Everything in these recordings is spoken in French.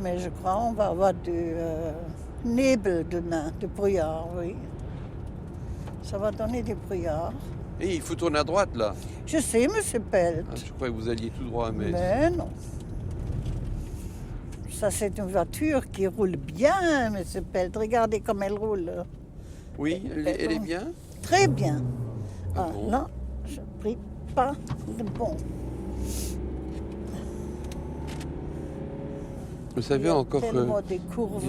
Mais je crois qu'on va avoir du nebel demain, du brouillard, oui. Ça va donner du brouillard. Et il faut tourner à droite, là. Je sais, monsieur Pelt. Ah, je croyais que vous alliez tout droit à Metz. Mais non. Ça, c'est une voiture qui roule bien, monsieur Pelt. Regardez comme elle roule. Oui, elle est bien. Très bien. Ah bon? Non, je ne prie pas de bon. Vous savez encore tellement des courbes,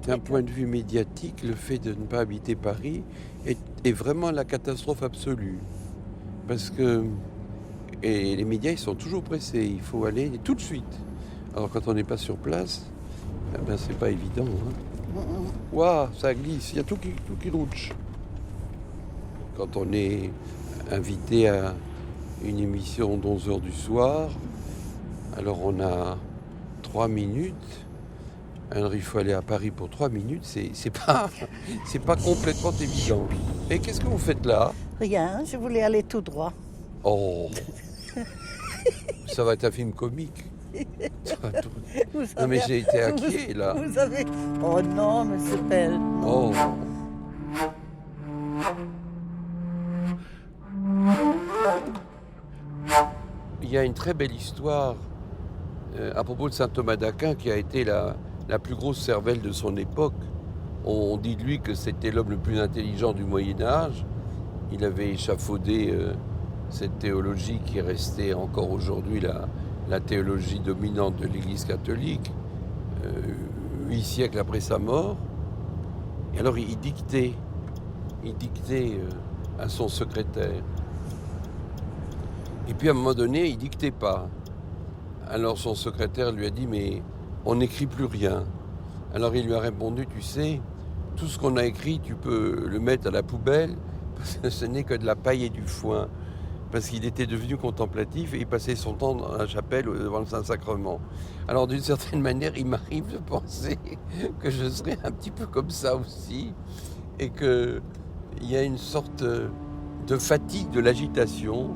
d'un point de vue médiatique, le fait de ne pas habiter Paris est vraiment la catastrophe absolue. Parce que les médias, ils sont toujours pressés. Il faut aller tout de suite. Alors quand on n'est pas sur place, eh ben, c'est pas évident. Hein. Waouh, ça glisse, il y a tout qui rouge. Quand on est invité à une émission d'11h du soir, alors on a 3 minutes. Alors il faut aller à Paris pour 3 minutes, c'est pas complètement évident. Et qu'est-ce que vous faites là? Rien, je voulais aller tout droit. Oh, ça va être un film comique. Non mais j'ai été inquiet là. Vous avez... Oh non, monsieur Pell. Oh. Il y a une très belle histoire à propos de saint Thomas d'Aquin qui a été la plus grosse cervelle de son époque. On dit de lui que c'était l'homme le plus intelligent du Moyen-Âge. Il avait échafaudé cette théologie qui est restée encore aujourd'hui la théologie dominante de l'Église catholique, 8 siècles après sa mort. Et alors il dictait à son secrétaire. Et puis à un moment donné, il dictait pas. Alors son secrétaire lui a dit « mais on n'écrit plus rien ». Alors il lui a répondu « tu sais, tout ce qu'on a écrit, tu peux le mettre à la poubelle parce que ce n'est que de la paille et du foin ». Parce qu'il était devenu contemplatif et il passait son temps dans la chapelle devant le Saint-Sacrement. Alors d'une certaine manière, il m'arrive de penser que je serais un petit peu comme ça aussi et qu'il y a une sorte de fatigue de l'agitation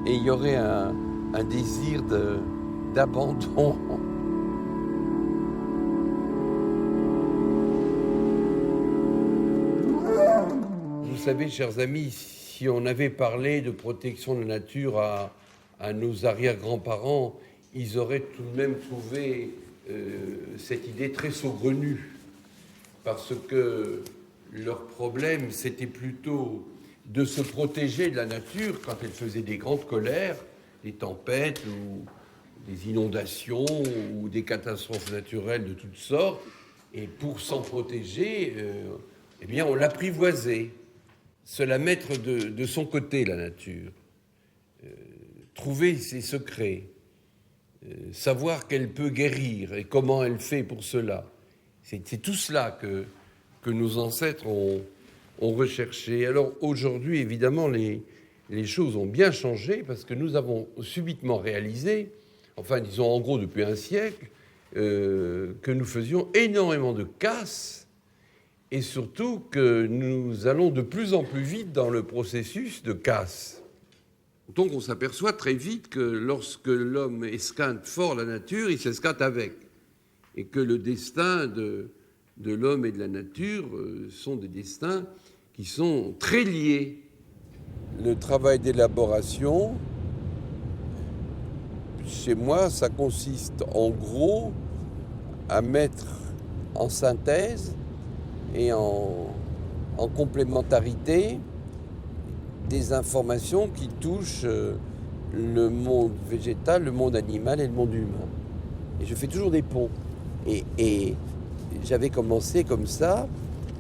et il y aurait un désir d'abandon. Vous savez, chers amis, si on avait parlé de protection de la nature à nos arrière-grands-parents, ils auraient tout de même trouvé cette idée très saugrenue. Parce que leur problème, c'était plutôt de se protéger de la nature quand elle faisait des grandes colères, des tempêtes ou des inondations ou des catastrophes naturelles de toutes sortes. Et pour s'en protéger, eh bien, on l'apprivoisait. Se la mettre de son côté, la nature. Trouver ses secrets. Savoir qu'elle peut guérir et comment elle fait pour cela. C'est tout cela que nos ancêtres ont recherché. Alors aujourd'hui, évidemment, les choses ont bien changé parce que nous avons subitement réalisé, enfin disons en gros depuis un siècle, que nous faisions énormément de casse et surtout que nous allons de plus en plus vite dans le processus de casse. Donc on s'aperçoit très vite que lorsque l'homme esquinte fort la nature, il s'esquinte avec. Et que le destin de l'homme et de la nature sont des destins qui sont très liés. Le travail d'élaboration, chez moi, ça consiste en gros à mettre en synthèse et en complémentarité des informations qui touchent le monde végétal, le monde animal et le monde humain. Et je fais toujours des ponts. Et j'avais commencé comme ça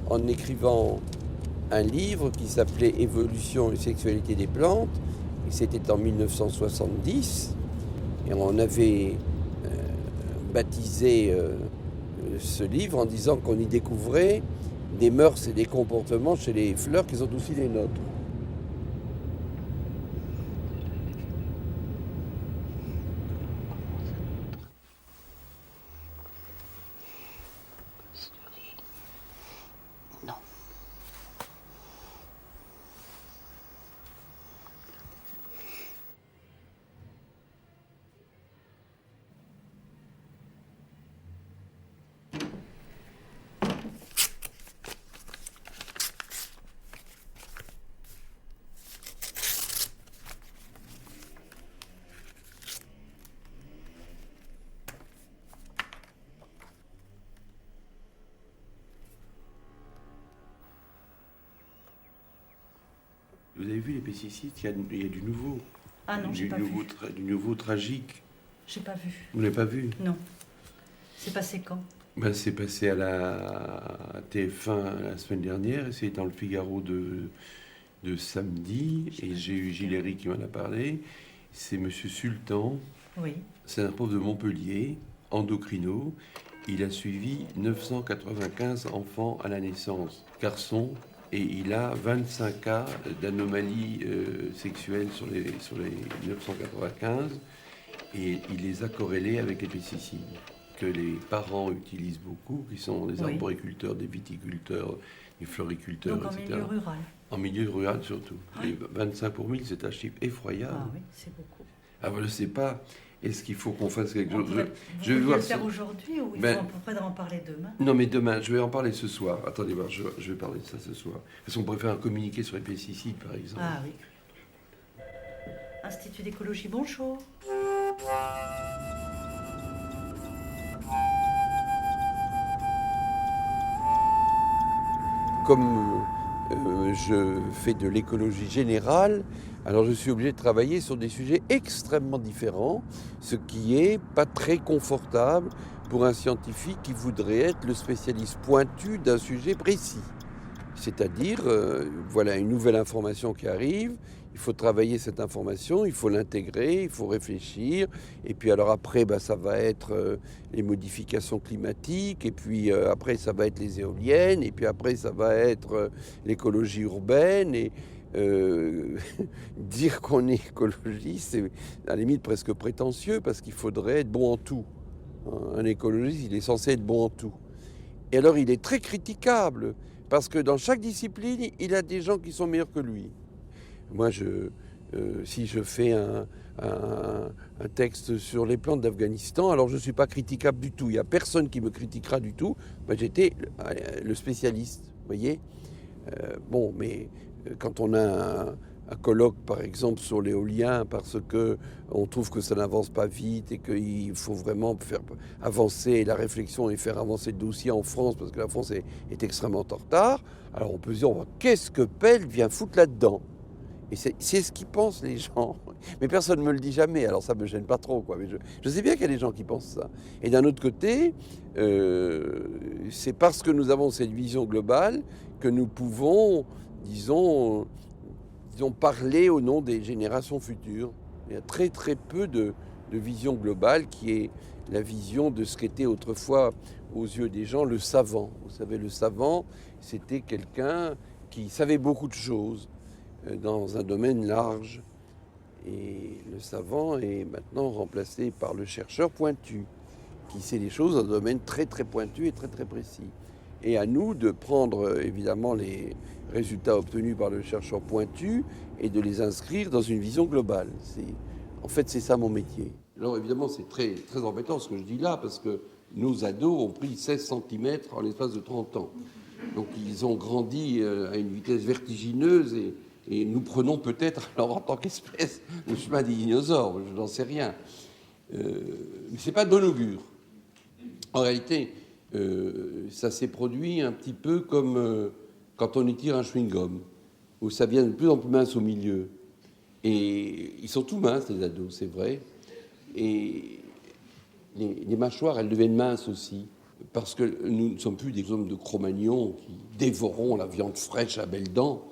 en écrivant un livre qui s'appelait « Évolution et sexualité des plantes ». Et c'était en 1970. Et on avait baptisé ce livre en disant qu'on y découvrait des mœurs et des comportements chez les fleurs qui sont aussi les nôtres. Non. Vous avez vu les pesticides, il y a du nouveau. Ah non, j'ai pas vu. Du nouveau tragique. J'ai pas vu. Vous l'avez pas vu? Non. C'est passé quand? Ben, c'est passé à la TF1 la semaine dernière, et c'est dans le Figaro de samedi, et j'ai eu Gilles qui m'en a parlé. C'est Monsieur Sultan, Oui. c'est un prof de Montpellier, endocrino. Il a suivi 995 enfants à la naissance, garçons, et il a 25 cas d'anomalies sexuelles sur les 995, et il les a corrélés avec les pesticides que les parents utilisent beaucoup, qui sont des arboriculteurs, des viticulteurs, des floriculteurs, donc etc. en milieu rural. En milieu rural surtout. Oui. Et 25 pour 1000, c'est un chiffre effroyable. Ah oui, c'est beaucoup. Alors je ne sais pas, est-ce qu'il faut qu'on fasse quelque chose? Je vais le faire aujourd'hui ou il faut à peu près en parler demain? Non, mais demain, je vais en parler ce soir. Attendez voir, je vais parler de ça ce soir. Parce qu'on pourrait faire un communiqué sur les pesticides, par exemple. Ah oui. Institut d'écologie, bonjour. Comme je fais de l'écologie générale, alors je suis obligé de travailler sur des sujets extrêmement différents, ce qui est pas très confortable pour un scientifique qui voudrait être le spécialiste pointu d'un sujet précis. C'est-à-dire, voilà une nouvelle information qui arrive, il faut travailler cette information, il faut l'intégrer, il faut réfléchir, et puis alors après, ça va être les modifications climatiques, et puis après ça va être les éoliennes, et puis après ça va être l'écologie urbaine, et dire qu'on est écologiste, c'est à la limite presque prétentieux, parce qu'il faudrait être bon en tout. Un écologiste, il est censé être bon en tout. Et alors il est très critiquable, parce que dans chaque discipline, il a des gens qui sont meilleurs que lui. Moi, si je fais un texte sur les plantes d'Afghanistan, alors je ne suis pas critiquable du tout. Il n'y a personne qui me critiquera du tout. J'étais le spécialiste, vous voyez. Mais quand on a un colloque, par exemple, sur l'éolien, parce qu'on trouve que ça n'avance pas vite et qu'il faut vraiment faire avancer la réflexion et faire avancer le dossier en France, parce que la France est extrêmement en retard, alors on peut se dire, qu'est-ce que Pell vient foutre là-dedans? Et c'est ce qu'ils pensent les gens. Mais personne ne me le dit jamais, alors ça ne me gêne pas trop, quoi. Mais je sais bien qu'il y a des gens qui pensent ça. Et d'un autre côté, c'est parce que nous avons cette vision globale que nous pouvons, disons, parler au nom des générations futures. Il y a très très peu de vision globale qui est la vision de ce qu'était autrefois aux yeux des gens le savant. Vous savez, le savant, c'était quelqu'un qui savait beaucoup de choses dans un domaine large. Et le savant est maintenant remplacé par le chercheur pointu, qui sait les choses dans un domaine très très pointu et très très précis. Et à nous de prendre évidemment les résultats obtenus par le chercheur pointu et de les inscrire dans une vision globale. En fait, c'est ça mon métier. Alors évidemment, c'est très, très embêtant ce que je dis là, parce que nos ados ont pris 16 cm en l'espace de 30 ans. Donc ils ont grandi à une vitesse vertigineuse et nous prenons peut-être, alors en tant qu'espèce, le chemin des dinosaures, je n'en sais rien. Mais ce n'est pas de bon augure. En réalité, ça s'est produit un petit peu comme quand on étire un chewing-gum, où ça vient de plus en plus mince au milieu. Et ils sont tout minces, les ados, c'est vrai. Et les mâchoires, elles deviennent minces aussi, parce que nous ne sommes plus des hommes de Cro-Magnon qui dévorons la viande fraîche à belles dents.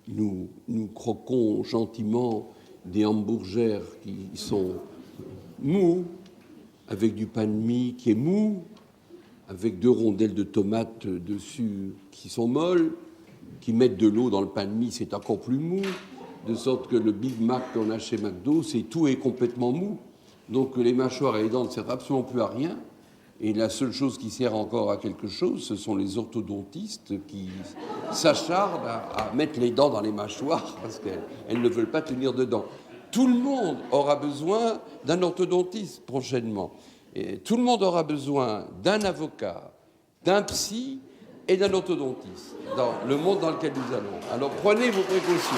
Nous croquons gentiment des hamburgers qui sont mous, avec du pain de mie qui est mou, avec 2 rondelles de tomates dessus qui sont molles, qui mettent de l'eau dans le pain de mie, c'est encore plus mou, de sorte que le Big Mac qu'on a chez McDo, tout est complètement mou. Donc les mâchoires et les dents ne servent absolument plus à rien. Et la seule chose qui sert encore à quelque chose, ce sont les orthodontistes qui s'acharnent à mettre les dents dans les mâchoires parce qu'elles ne veulent pas tenir dedans. Tout le monde aura besoin d'un orthodontiste prochainement. Et tout le monde aura besoin d'un avocat, d'un psy et d'un orthodontiste dans le monde dans lequel nous allons. Alors prenez vos précautions.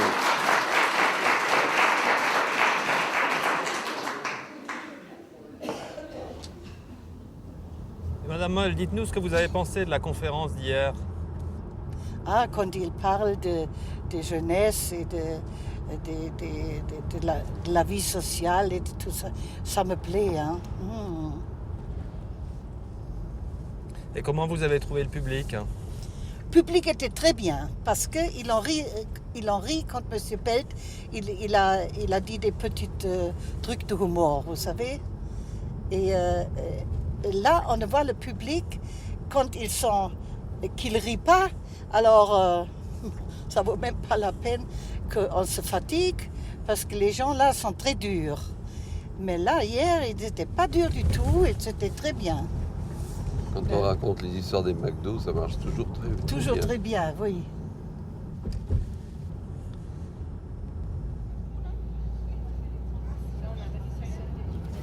Madame Moll, dites-nous ce que vous avez pensé de la conférence d'hier. Quand il parle des jeunesses et de la vie sociale et de tout ça. Ça me plaît. Hein. Et comment vous avez trouvé le public? Le public était très bien parce qu'il en rit quand M. Pelt il a dit des petits trucs de humour, vous savez. Et là, on voit le public quand qu'il ne rit pas. Alors, ça ne vaut même pas la peine qu'on se fatigue parce que les gens là sont très durs. Mais là, hier, ils n'étaient pas durs du tout et c'était très bien. Quand on raconte les histoires des McDo, ça marche toujours très bien. Toujours très bien, oui.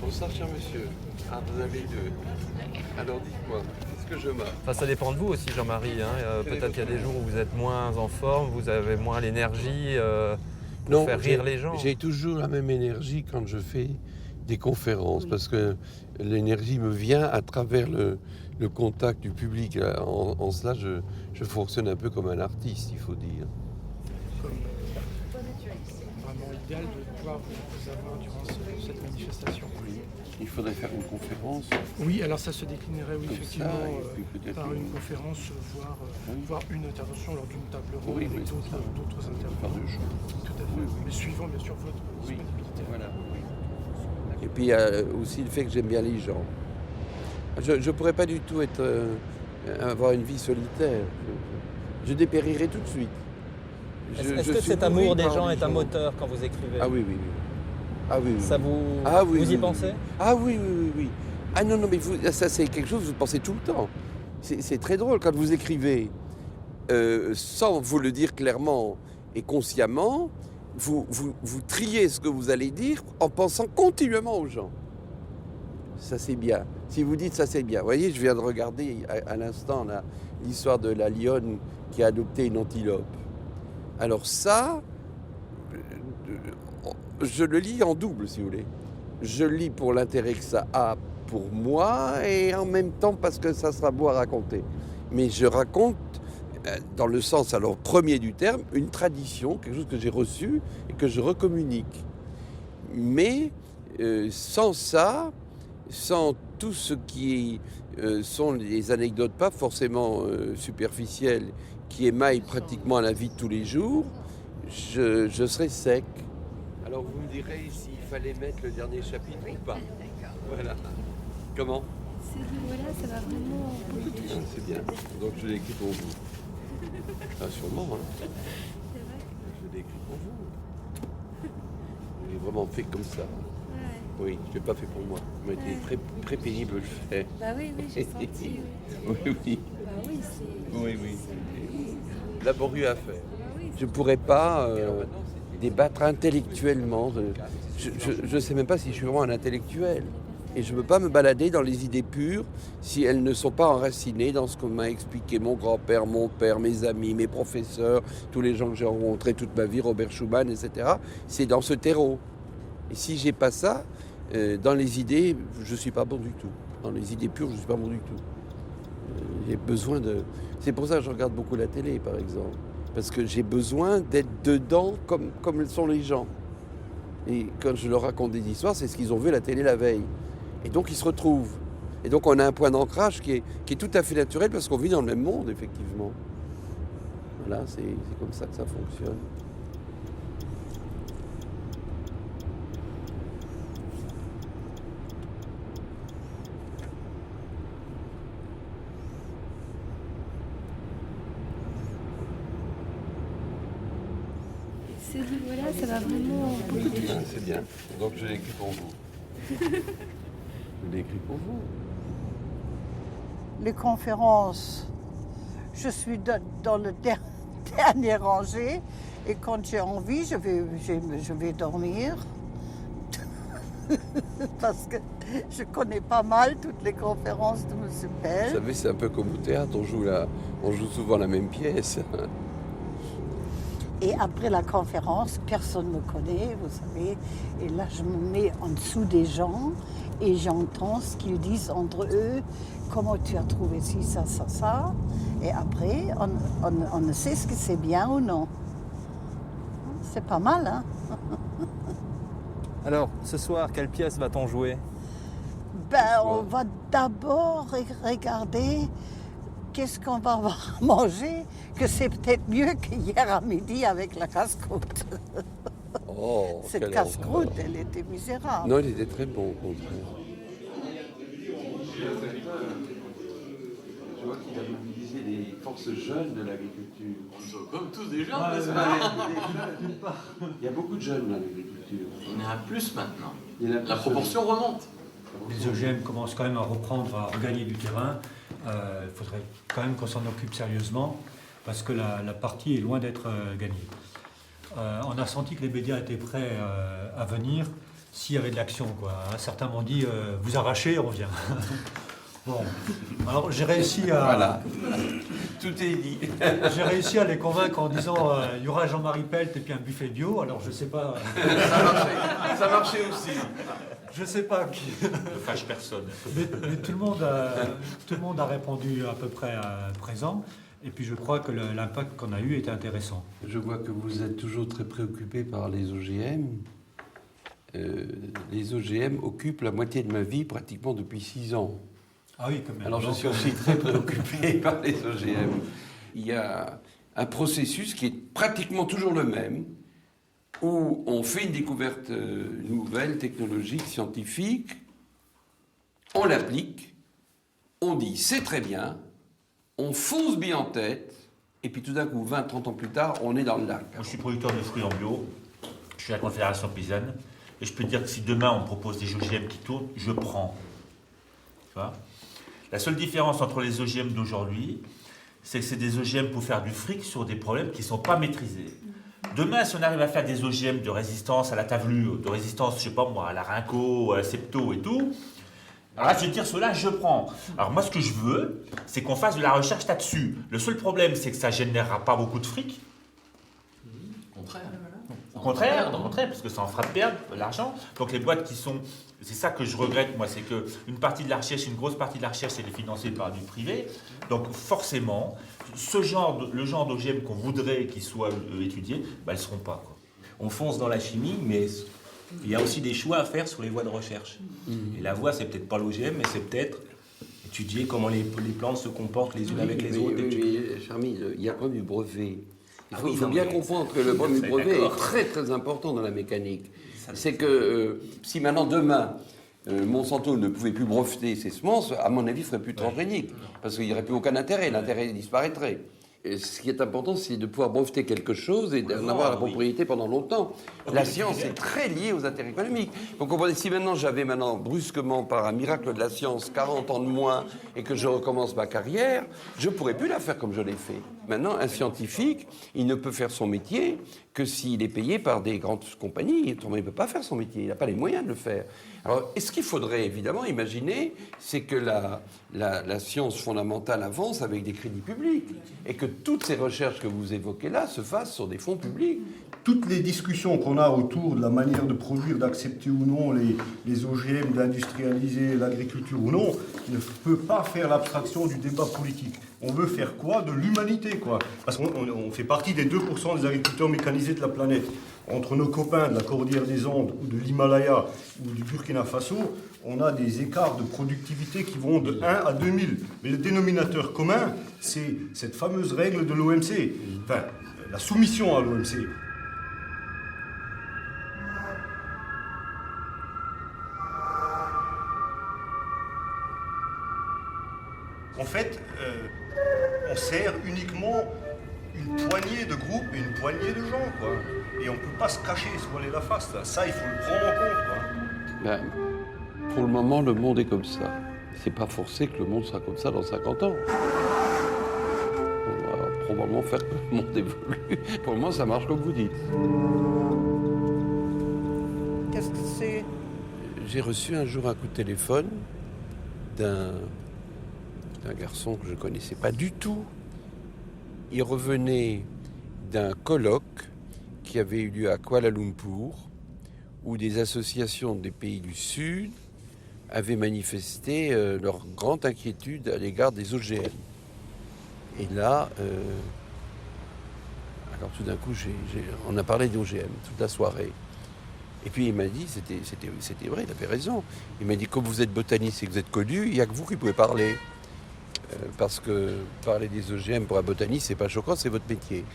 Bonsoir, cher monsieur. Ah, vous avez deux. Alors dites-moi, qu'est-ce que je marque? Enfin, ça dépend de vous aussi, Jean-Marie. Peut-être qu'il y a des jours où vous êtes moins en forme, vous avez moins l'énergie pour faire rire les gens. J'ai toujours la même énergie quand je fais des conférences, parce que l'énergie me vient à travers le contact du public. En cela, je fonctionne un peu comme un artiste, il faut dire. Comme vraiment idéal de pouvoir vous avoir durant cette manifestation. Il faudrait faire une conférence. Oui, alors ça se déclinerait Comme effectivement ça, et puis peut-être par une conférence, voire une intervention lors d'une table ronde Oui, avec oui, d'autres intervenants. Par deux jours. Tout à fait, Oui. mais suivant bien sûr votre disponibilité. Voilà. Et puis aussi le fait que j'aime bien les gens. Je ne pourrais pas du tout avoir une vie solitaire. Je dépérirais tout de suite. Est-ce que cet amour des gens est un moteur quand vous écrivez? Ah oui, oui, oui. Ah oui, oui. Ça vous, Ah oui, vous y oui, pensez? oui. Ah oui, oui, oui, oui. Ah non, non, mais ça c'est quelque chose que vous pensez tout le temps. C'est très drôle quand vous écrivez, sans vous le dire clairement et consciemment, vous triez ce que vous allez dire en pensant continuellement aux gens. Ça c'est bien. Si vous dites ça c'est bien. Vous voyez, je viens de regarder à l'instant l'histoire de la lionne qui a adopté une antilope. Alors ça, je le lis en double, si vous voulez. Je lis pour l'intérêt que ça a pour moi et en même temps parce que ça sera beau à raconter. Mais je raconte, dans le sens alors premier du terme, une tradition, quelque chose que j'ai reçu et que je recommunique. Mais sans ça, sans tout ce qui sont les anecdotes pas forcément superficielles qui émaillent pratiquement la vie de tous les jours, je serais sec. Alors vous me direz s'il fallait mettre le dernier chapitre ou pas. Voilà. Comment? Ce livre-là, ça va vraiment beaucoup toucher. C'est bien. Donc je l'ai écrit pour vous. Ah, sûrement, hein. C'est vrai? Je l'ai écrit pour vous. Je l'ai vraiment fait comme ça. Ouais. Oui, je ne l'ai pas fait pour moi. Il m'a été très, très pénible de le faire. Bah oui, oui, j'ai senti. Oui. Oui, oui. Bah oui, c'est. Oui, oui. Laborieux à faire. Bah oui, Je ne pourrais pas débattre intellectuellement. Je ne sais même pas si je suis vraiment un intellectuel. Et je ne peux pas me balader dans les idées pures si elles ne sont pas enracinées dans ce que m'a expliqué mon grand-père, mon père, mes amis, mes professeurs, tous les gens que j'ai rencontrés toute ma vie, Robert Schuman, etc. C'est dans ce terreau. Et si j'ai pas ça, dans les idées, je ne suis pas bon du tout. Dans les idées pures, je ne suis pas bon du tout. J'ai besoin de... C'est pour ça que je regarde beaucoup la télé, par exemple. Parce que j'ai besoin d'être dedans comme sont les gens. Et quand je leur raconte des histoires, c'est ce qu'ils ont vu à la télé la veille. Et donc ils se retrouvent. Et donc on a un point d'ancrage qui est tout à fait naturel parce qu'on vit dans le même monde, effectivement. Voilà, c'est comme ça que ça fonctionne. Ce livre-là, ça va vraiment beaucoup toucher. C'est bien. Donc je l'ai écrit pour vous. Je l'ai écrit pour vous. Les conférences, je suis dans le dernier rangée et quand j'ai envie, je vais dormir. Parce que je connais pas mal toutes les conférences de M. Pell. Vous savez, c'est un peu comme au théâtre, on joue souvent la même pièce. Et après la conférence, personne ne me connaît, vous savez. Et là, je me mets en dessous des gens et j'entends ce qu'ils disent entre eux. Comment tu as trouvé ci, ça, ça, ça. Et après, on ne sait ce que c'est bien ou non. C'est pas mal, hein? Alors, ce soir, quelle pièce va-t-on jouer? On va d'abord regarder qu'est-ce qu'on va manger, que c'est peut-être mieux qu'hier à midi avec la casse-croûte. Oh, Cette quelle casse-croûte, horreur. elle était misérable. Non, il était très bon, au contraire. Je vois qu'il a mobilisé les forces jeunes de l'agriculture. Comme tous des gens, n'est-ce pas? Il y a beaucoup de jeunes dans l'agriculture. Il y en a plus maintenant. Il y en a La plus. proportion remonte. Les OGM commencent quand même à reprendre, à regagner du terrain. Il faudrait quand même qu'on s'en occupe sérieusement parce que la partie est loin d'être gagnée. On a senti que les médias étaient prêts à venir s'il y avait de l'action, quoi. Certains m'ont dit vous arrachez, on vient. Bon, alors j'ai réussi à. Voilà, tout est dit. J'ai réussi à les convaincre en disant il y aura Jean-Marie Pelt et puis un buffet bio. Alors je sais pas. Ça marchait aussi. Je sais pas qui. Ne fâche personne. Mais tout le monde a répondu à peu près présent. Et puis je crois que l'impact qu'on a eu était intéressant. Je vois que vous êtes toujours très préoccupé par les OGM. Les OGM occupent la moitié de ma vie pratiquement depuis 6 ans. Ah oui, quand même. Alors je suis aussi très préoccupé par les OGM. Il y a un processus qui est pratiquement toujours le même, où on fait une découverte nouvelle, technologique, scientifique, on l'applique, on dit c'est très bien, on fonce bien en tête, et puis tout d'un coup, 20-30 ans plus tard, on est dans le lac. Moi, je suis producteur de fruits en bio, je suis à la Confédération paysanne, et je peux te dire que si demain on me propose des OGM qui tournent, je prends. Tu vois ? La seule différence entre les OGM d'aujourd'hui, c'est que c'est des OGM pour faire du fric sur des problèmes qui ne sont pas maîtrisés. Demain, si on arrive à faire des OGM de résistance à la tavelure, de résistance, je sais pas moi, à la rinco, à la septo et tout, alors là, je vais te dire, cela, je prends. Alors moi, ce que je veux, c'est qu'on fasse de la recherche là-dessus. Le seul problème, c'est que ça ne générera pas beaucoup de fric. Au contraire. Au contraire, parce que ça en fera perdre de l'argent. Donc les boîtes qui sont... C'est ça que je regrette, moi, c'est qu'une partie de la recherche, une grosse partie de la recherche, elle est financée par du privé. Donc forcément, le genre d'OGM qu'on voudrait qu'ils soient étudiés, bah, elles ne seront pas, quoi. On fonce dans la chimie, mais il y a aussi des choix à faire sur les voies de recherche. Et la voie, c'est peut-être pas l'OGM, mais c'est peut-être étudier comment les plantes se comportent les unes avec les autres. Oui, Charmy, il y a le problème du brevet. Il faut, oui, faut non, bien mais- comprendre que le problème du brevet est D'accord. très très important dans la mécanique. C'est que si maintenant demain Monsanto ne pouvait plus breveter ses semences, à mon avis, il ne ferait plus de transgénique, parce qu'il n'y aurait plus aucun intérêt, l'intérêt disparaîtrait. Et ce qui est important, c'est de pouvoir breveter quelque chose et d'en avoir la propriété pendant longtemps. La science est très liée aux intérêts économiques. Vous comprenez, si maintenant j'avais brusquement, par un miracle de la science, 40 ans de moins et que je recommence ma carrière, je ne pourrais plus la faire comme je l'ai fait. Maintenant, un scientifique, il ne peut faire son métier que s'il est payé par des grandes compagnies. Autrement, il ne peut pas faire son métier, il n'a pas les moyens de le faire. Alors, ce qu'il faudrait évidemment imaginer, c'est que la science fondamentale avance avec des crédits publics et que toutes ces recherches que vous évoquez là se fassent sur des fonds publics. Toutes les discussions qu'on a autour de la manière de produire, d'accepter ou non les OGM, d'industrialiser l'agriculture ou non, ne peut pas faire l'abstraction du débat politique. On veut faire quoi? De l'humanité, quoi. Parce qu'on fait partie des 2% des agriculteurs mécanisés de la planète. Entre nos copains de la Cordillère des Andes ou de l'Himalaya ou du Burkina Faso, on a des écarts de productivité qui vont de 1 à 2000. Mais le dénominateur commun, c'est cette fameuse règle de l'OMC. Enfin, la soumission à l'OMC. En fait, on sert uniquement une poignée de groupes et une poignée de gens, quoi. Et on ne peut pas se cacher, se voiler la face, là. Ça, il faut le prendre en compte, quoi. Ben, pour le moment, le monde est comme ça. C'est pas forcé que le monde sera comme ça dans 50 ans. On va probablement faire que le monde évolue. Pour le moment, ça marche comme vous dites. Qu'est-ce que c'est? J'ai reçu un jour un coup de téléphone d'un garçon que je ne connaissais pas du tout. Il revenait d'un colloque qui avait eu lieu à Kuala Lumpur, où des associations des pays du Sud avaient manifesté leur grande inquiétude à l'égard des OGM. Et là, Alors tout d'un coup, on a parlé d'OGM toute la soirée. Et puis il m'a dit, c'était vrai, il avait raison. Il m'a dit, comme vous êtes botaniste et que vous êtes connu, il n'y a que vous qui pouvez parler. Parce que parler des OGM pour un botaniste, c'est pas choquant, c'est votre métier.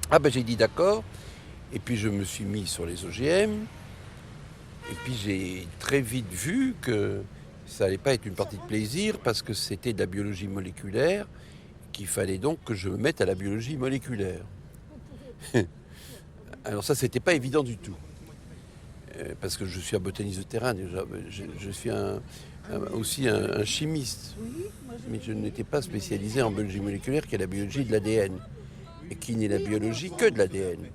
Ah ben j'ai dit d'accord. Et puis je me suis mis sur les OGM. Et puis j'ai très vite vu que ça n'allait pas être une partie de plaisir parce que c'était de la biologie moléculaire, qu'il fallait donc que je me mette à la biologie moléculaire. Alors ça, c'était pas évident du tout. Parce que je suis un botaniste de terrain déjà. Je suis aussi un chimiste. Mais je n'étais pas spécialisé en biologie moléculaire, qui est la biologie de l'ADN. Et qui n'est la biologie que de l'ADN.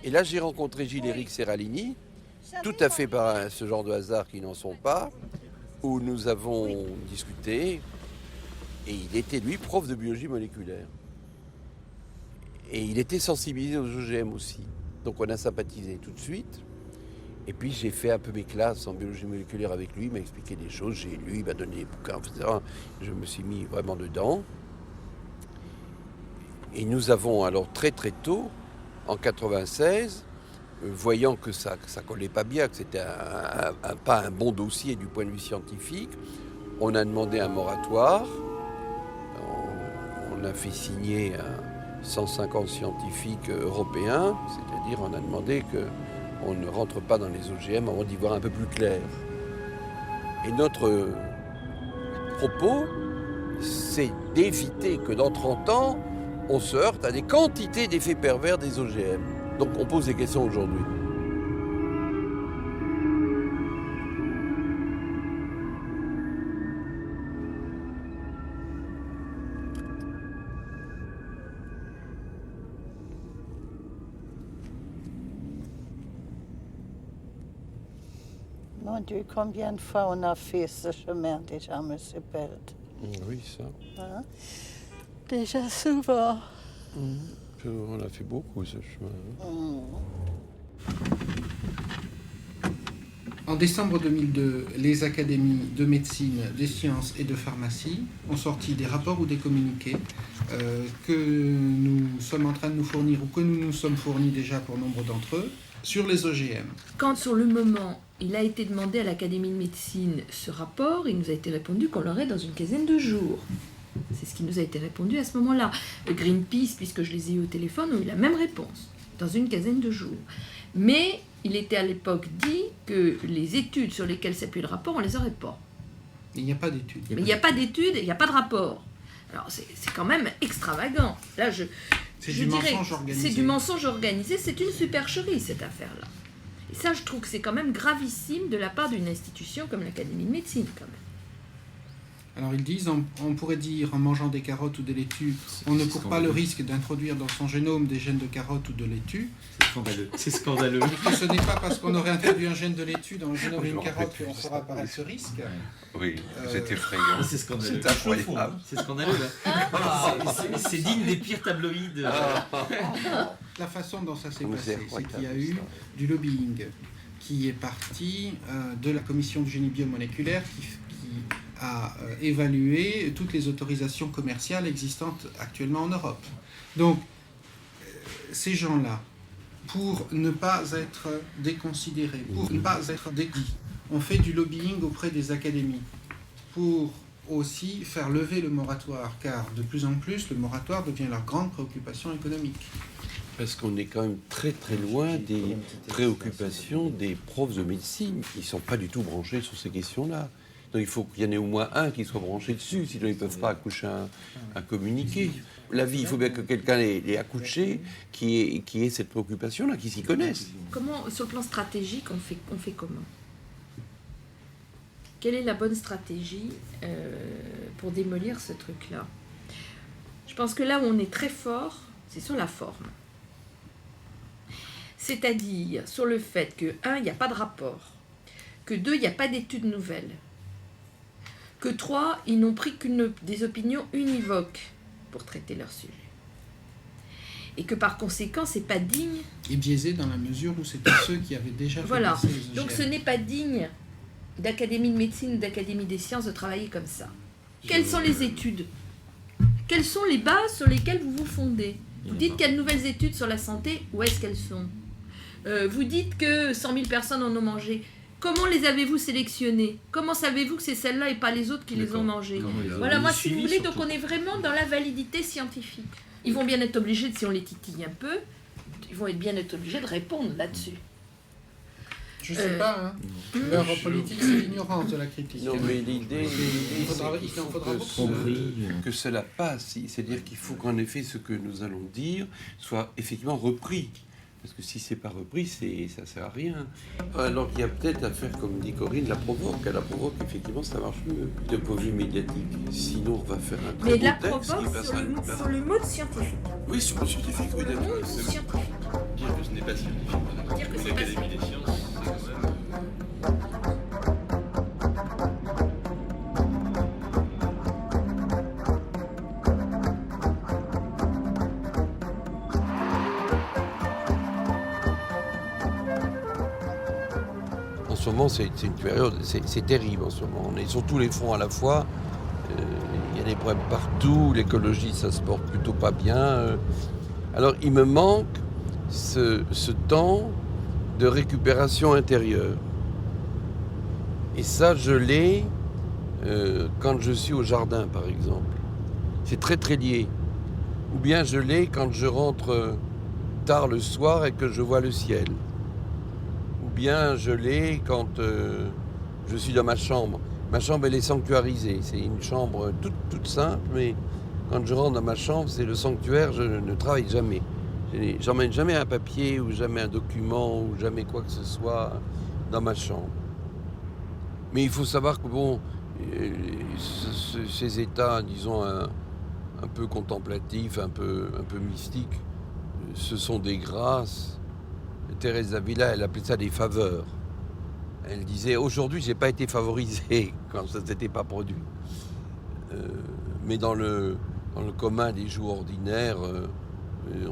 Et là, j'ai rencontré Gilles-Éric Serralini, tout à fait par ce genre de hasard qui n'en sont pas, où nous avons discuté. Et il était, lui, prof de biologie moléculaire. Et il était sensibilisé aux OGM aussi. Donc on a sympathisé tout de suite. Et puis j'ai fait un peu mes classes en biologie moléculaire avec lui, il m'a expliqué des choses, j'ai lu, il m'a donné des bouquins, etc. Je me suis mis vraiment dedans. Et nous avons alors très très tôt, en 96, voyant que ça collait pas bien, que c'était pas un bon dossier du point de vue scientifique, on a demandé un moratoire. On a fait signer à 150 scientifiques européens, c'est-à-dire on a demandé qu'on ne rentre pas dans les OGM avant d'y voir un peu plus clair. Et notre propos, c'est d'éviter que dans 30 ans, on se heurte à des quantités d'effets pervers des OGM. Donc on pose des questions aujourd'hui. Mon Dieu, combien de fois on a fait ce chemin déjà, M. Pelt? Oui, ça. Hein? Déjà souvent. On a fait beaucoup ce chemin. En décembre 2002, les académies de médecine, des sciences et de pharmacie ont sorti des rapports ou des communiqués que nous sommes en train de nous fournir ou que nous nous sommes fournis déjà pour nombre d'entre eux sur les OGM. Quand sur le moment, il a été demandé à l'Académie de médecine ce rapport, il nous a été répondu qu'on l'aurait dans une quinzaine de jours. C'est ce qui nous a été répondu à ce moment-là. Greenpeace, puisque je les ai eu au téléphone, ont eu la même réponse, dans une quinzaine de jours. Mais il était à l'époque dit que les études sur lesquelles s'appuie le rapport, on ne les aurait pas. Il n'y a pas d'études. Mais il n'y a pas d'études, il n'y a pas de rapport. Alors c'est quand même extravagant. Là, c'est du mensonge organisé. C'est du mensonge organisé, c'est une supercherie cette affaire-là. Et ça, je trouve que c'est quand même gravissime de la part d'une institution comme l'Académie de médecine, quand même. Alors ils disent, on pourrait dire en mangeant des carottes ou des laitues, on ne court pas le risque d'introduire dans son génome des gènes de carottes ou de laitue. C'est scandaleux. C'est scandaleux. Et que ce n'est pas parce qu'on aurait introduit un gène de laitue dans le génome d'une carotte qu'on fera apparaître ce risque. Oui, c'est effrayant. C'est scandaleux. C'est incroyable. C'est scandaleux. C'est digne des pires tabloïds. La façon dont ça s'est passé, c'est qu'il y a eu du lobbying qui est parti de la commission du génie biomoléculaire qui à évaluer toutes les autorisations commerciales existantes actuellement en Europe. Donc, ces gens-là, pour ne pas être déconsidérés, pour ne pas être déguis, on fait du lobbying auprès des académies pour aussi faire lever le moratoire, car de plus en plus, le moratoire devient leur grande préoccupation économique. Parce qu'on est quand même très très loin des préoccupations des profs de médecine qui ne sont pas du tout branchés sur ces questions-là. Donc il faut qu'il y en ait au moins un qui soit branché dessus, sinon ils ne peuvent pas accoucher un communiqué. La vie, il faut bien que quelqu'un l'ait accouché, qui ait cette préoccupation-là, qui s'y connaisse. Comment, sur le plan stratégique, on fait comment? Quelle est la bonne stratégie pour démolir ce truc-là? Je pense que là où on est très fort, c'est sur la forme. C'est-à-dire sur le fait que, 1, il n'y a pas de rapport, que 2, il n'y a pas d'études nouvelles, que 3, ils n'ont pris qu'une des opinions univoques pour traiter leur sujet. Et que par conséquent, c'est pas digne. Et biaisé dans la mesure où c'était ceux qui avaient déjà fait voilà. passer les OGM. Donc ce n'est pas digne d'Académie de médecine ou d'Académie des sciences de travailler comme ça. Quelles sont les études? Quelles sont les bases sur lesquelles vous vous fondez? Vous dites qu'il y a de nouvelles études sur la santé, où est-ce qu'elles sont? Vous dites que 100 000 personnes en ont mangé. Comment les avez-vous sélectionnées? Comment savez-vous que c'est celles-là et pas les autres qui les ont mangées? Voilà, moi, si vous voulez, donc on est vraiment dans la validité scientifique. Ils vont bien être obligés, si on les titille un peu, ils vont bien être obligés de répondre là-dessus. Je sais pas, hein. Leur politique, c'est l'ignorance de la critique. Non, mais l'idée, il faudra que cela passe. C'est-à-dire qu'il faut qu'en effet, ce que nous allons dire soit effectivement repris. Parce que si c'est pas repris, ça sert à rien. Alors qu'il y a peut-être à faire, comme dit Corinne, la provoque. La provoque, effectivement, ça marche mieux de point de vue médiatique. Sinon, on va faire un très beau texte qui passe sur le mode scientifique. Oui, sur le scientifique, oui, d'accord. Dire que ce n'est pas scientifique. Dire que c'est l'Académie des sciences, c'est quand même... En ce moment, c'est une période, c'est terrible en ce moment. On est sur tous les fronts à la fois. Il y a des problèmes partout. L'écologie, ça se porte plutôt pas bien. Alors, il me manque ce temps de récupération intérieure. Et ça, je l'ai quand je suis au jardin, par exemple. C'est très, très lié. Ou bien je l'ai quand je rentre tard le soir et que je vois le ciel. Ou bien je l'ai quand je suis dans ma chambre. Ma chambre, elle est sanctuarisée. C'est une chambre toute simple, mais quand je rentre dans ma chambre, c'est le sanctuaire, je ne travaille jamais. J'emmène jamais un papier ou jamais un document ou jamais quoi que ce soit dans ma chambre. Mais il faut savoir que bon, ces états, disons, un peu contemplatifs, un peu mystiques, ce sont des grâces. Thérèse d'Avila, elle appelait ça des faveurs. Elle disait, aujourd'hui, j'ai pas été favorisée quand ça ne s'était pas produit. Mais dans le commun des jours ordinaires,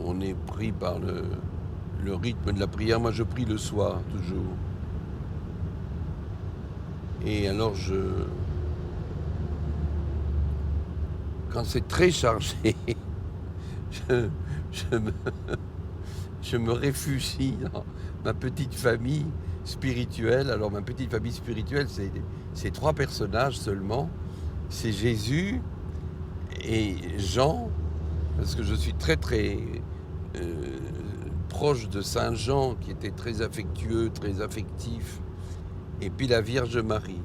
on est pris par le rythme de la prière. Moi, je prie le soir, toujours. Et alors, quand c'est très chargé, je me réfugie dans ma petite famille spirituelle. Alors, ma petite famille spirituelle, c'est 3 personnages seulement. C'est Jésus et Jean, parce que je suis très, très proche de Saint Jean, qui était très affectueux, très affectif, et puis la Vierge Marie.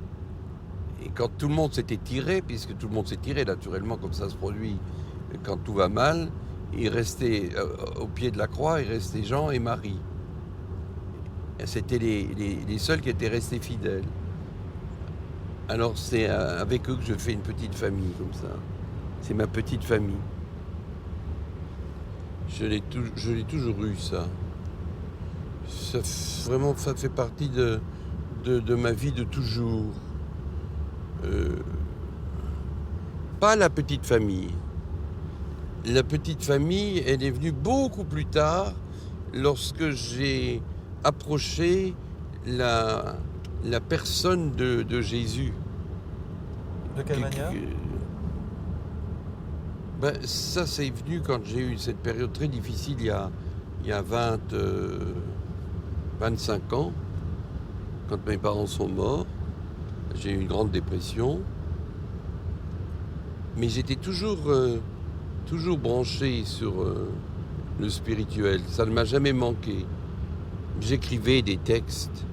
Et quand tout le monde s'était tiré, puisque tout le monde s'est tiré naturellement, comme ça se produit quand tout va mal, il restait au pied de la croix, il restait Jean et Marie. Et c'était les seuls qui étaient restés fidèles. Alors c'est avec eux que je fais une petite famille comme ça. C'est ma petite famille. Je l'ai toujours eu, ça. Vraiment, ça fait partie de ma vie de toujours. Pas la petite famille. La petite famille, elle est venue beaucoup plus tard, lorsque j'ai approché la personne de Jésus. De quelle manière? Ça, c'est venu quand j'ai eu cette période très difficile, il y a 25 ans, quand mes parents sont morts. J'ai eu une grande dépression. Mais j'étais toujours branché sur le spirituel. Ça ne m'a jamais manqué. J'écrivais des textes.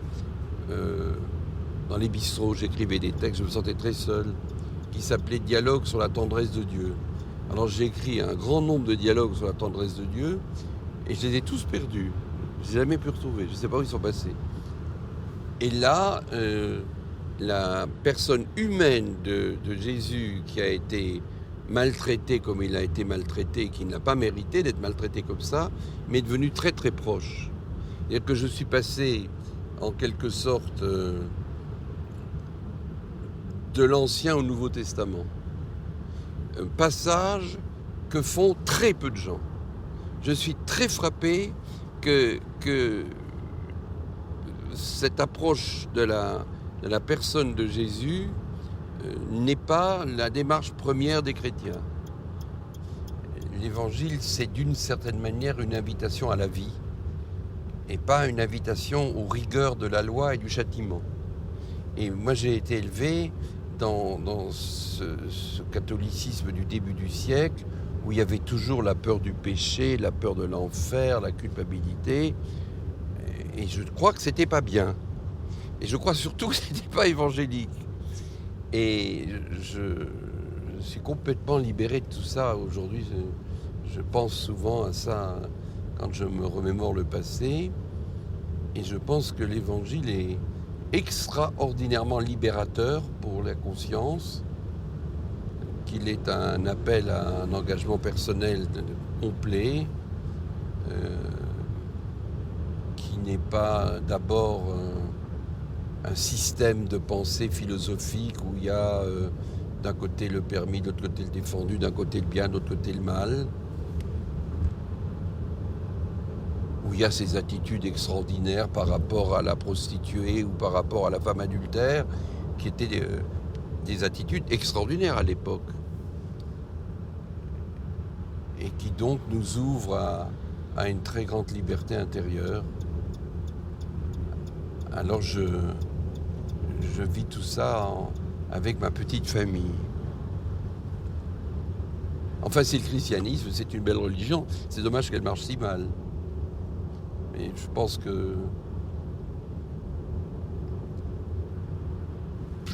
Dans les bistrots, j'écrivais des textes. Je me sentais très seul, qui s'appelaient « Dialogue sur la tendresse de Dieu ». Alors j'ai écrit un grand nombre de dialogues sur la tendresse de Dieu et je les ai tous perdus. Je ne les ai jamais pu retrouver. Je ne sais pas où ils sont passés. Et là, la personne humaine de Jésus qui a été maltraité comme il a été maltraité, qui n'a pas mérité d'être maltraité comme ça, mais est devenu très très proche. C'est-à-dire que je suis passé en quelque sorte de l'Ancien au Nouveau Testament. Un passage que font très peu de gens. Je suis très frappé que cette approche de la personne de Jésus n'est pas la démarche première des chrétiens. l'évangile, c'est d'une certaine manière une invitation à la vie et pas une invitation aux rigueurs de la loi et du châtiment. Et moi, j'ai été élevé dans ce catholicisme du début du siècle où il y avait toujours la peur du péché, la peur de l'enfer, la culpabilité. Et je crois que c'était pas bien. Et je crois surtout que c'était pas évangélique. Et je suis complètement libéré de tout ça. Aujourd'hui, je pense souvent à ça quand je me remémore le passé. Et je pense que l'évangile est extraordinairement libérateur pour la conscience, qu'il est un appel à un engagement personnel complet, qui n'est pas d'abord un système de pensée philosophique où il y a d'un côté le permis, de l'autre côté le défendu, d'un côté le bien, de l'autre côté le mal, où il y a ces attitudes extraordinaires par rapport à la prostituée ou par rapport à la femme adultère, qui étaient des attitudes extraordinaires à l'époque, et qui donc nous ouvrent à une très grande liberté intérieure. Alors je vis tout ça avec ma petite famille. Enfin, c'est le christianisme, c'est une belle religion. C'est dommage qu'elle marche si mal. Mais je pense que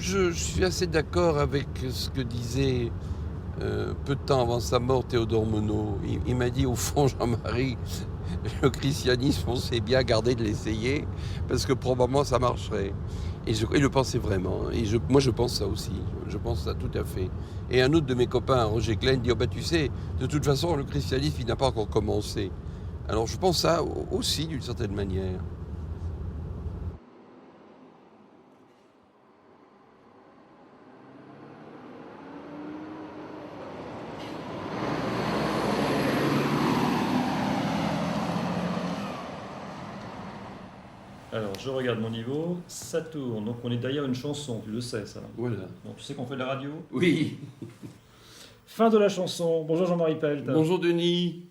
je suis assez d'accord avec ce que disait peu de temps avant sa mort Théodore Monod. Il m'a dit, au fond, Jean-Marie, le christianisme, on sait bien garder de l'essayer, parce que probablement ça marcherait. Et il le pensait vraiment. Et moi, je pense ça aussi. Je pense ça tout à fait. Et un autre de mes copains, Roger Klein, dit, oh, bah, tu sais, de toute façon, le christianisme, il n'a pas encore commencé. Alors je pense ça aussi, d'une certaine manière. Alors, je regarde mon niveau, ça tourne. Donc, on est derrière une chanson, tu le sais, ça. Voilà. Bon, tu sais qu'on fait de la radio ? Oui. Fin de la chanson. Bonjour Jean-Marie Pelt. Bonjour Denis.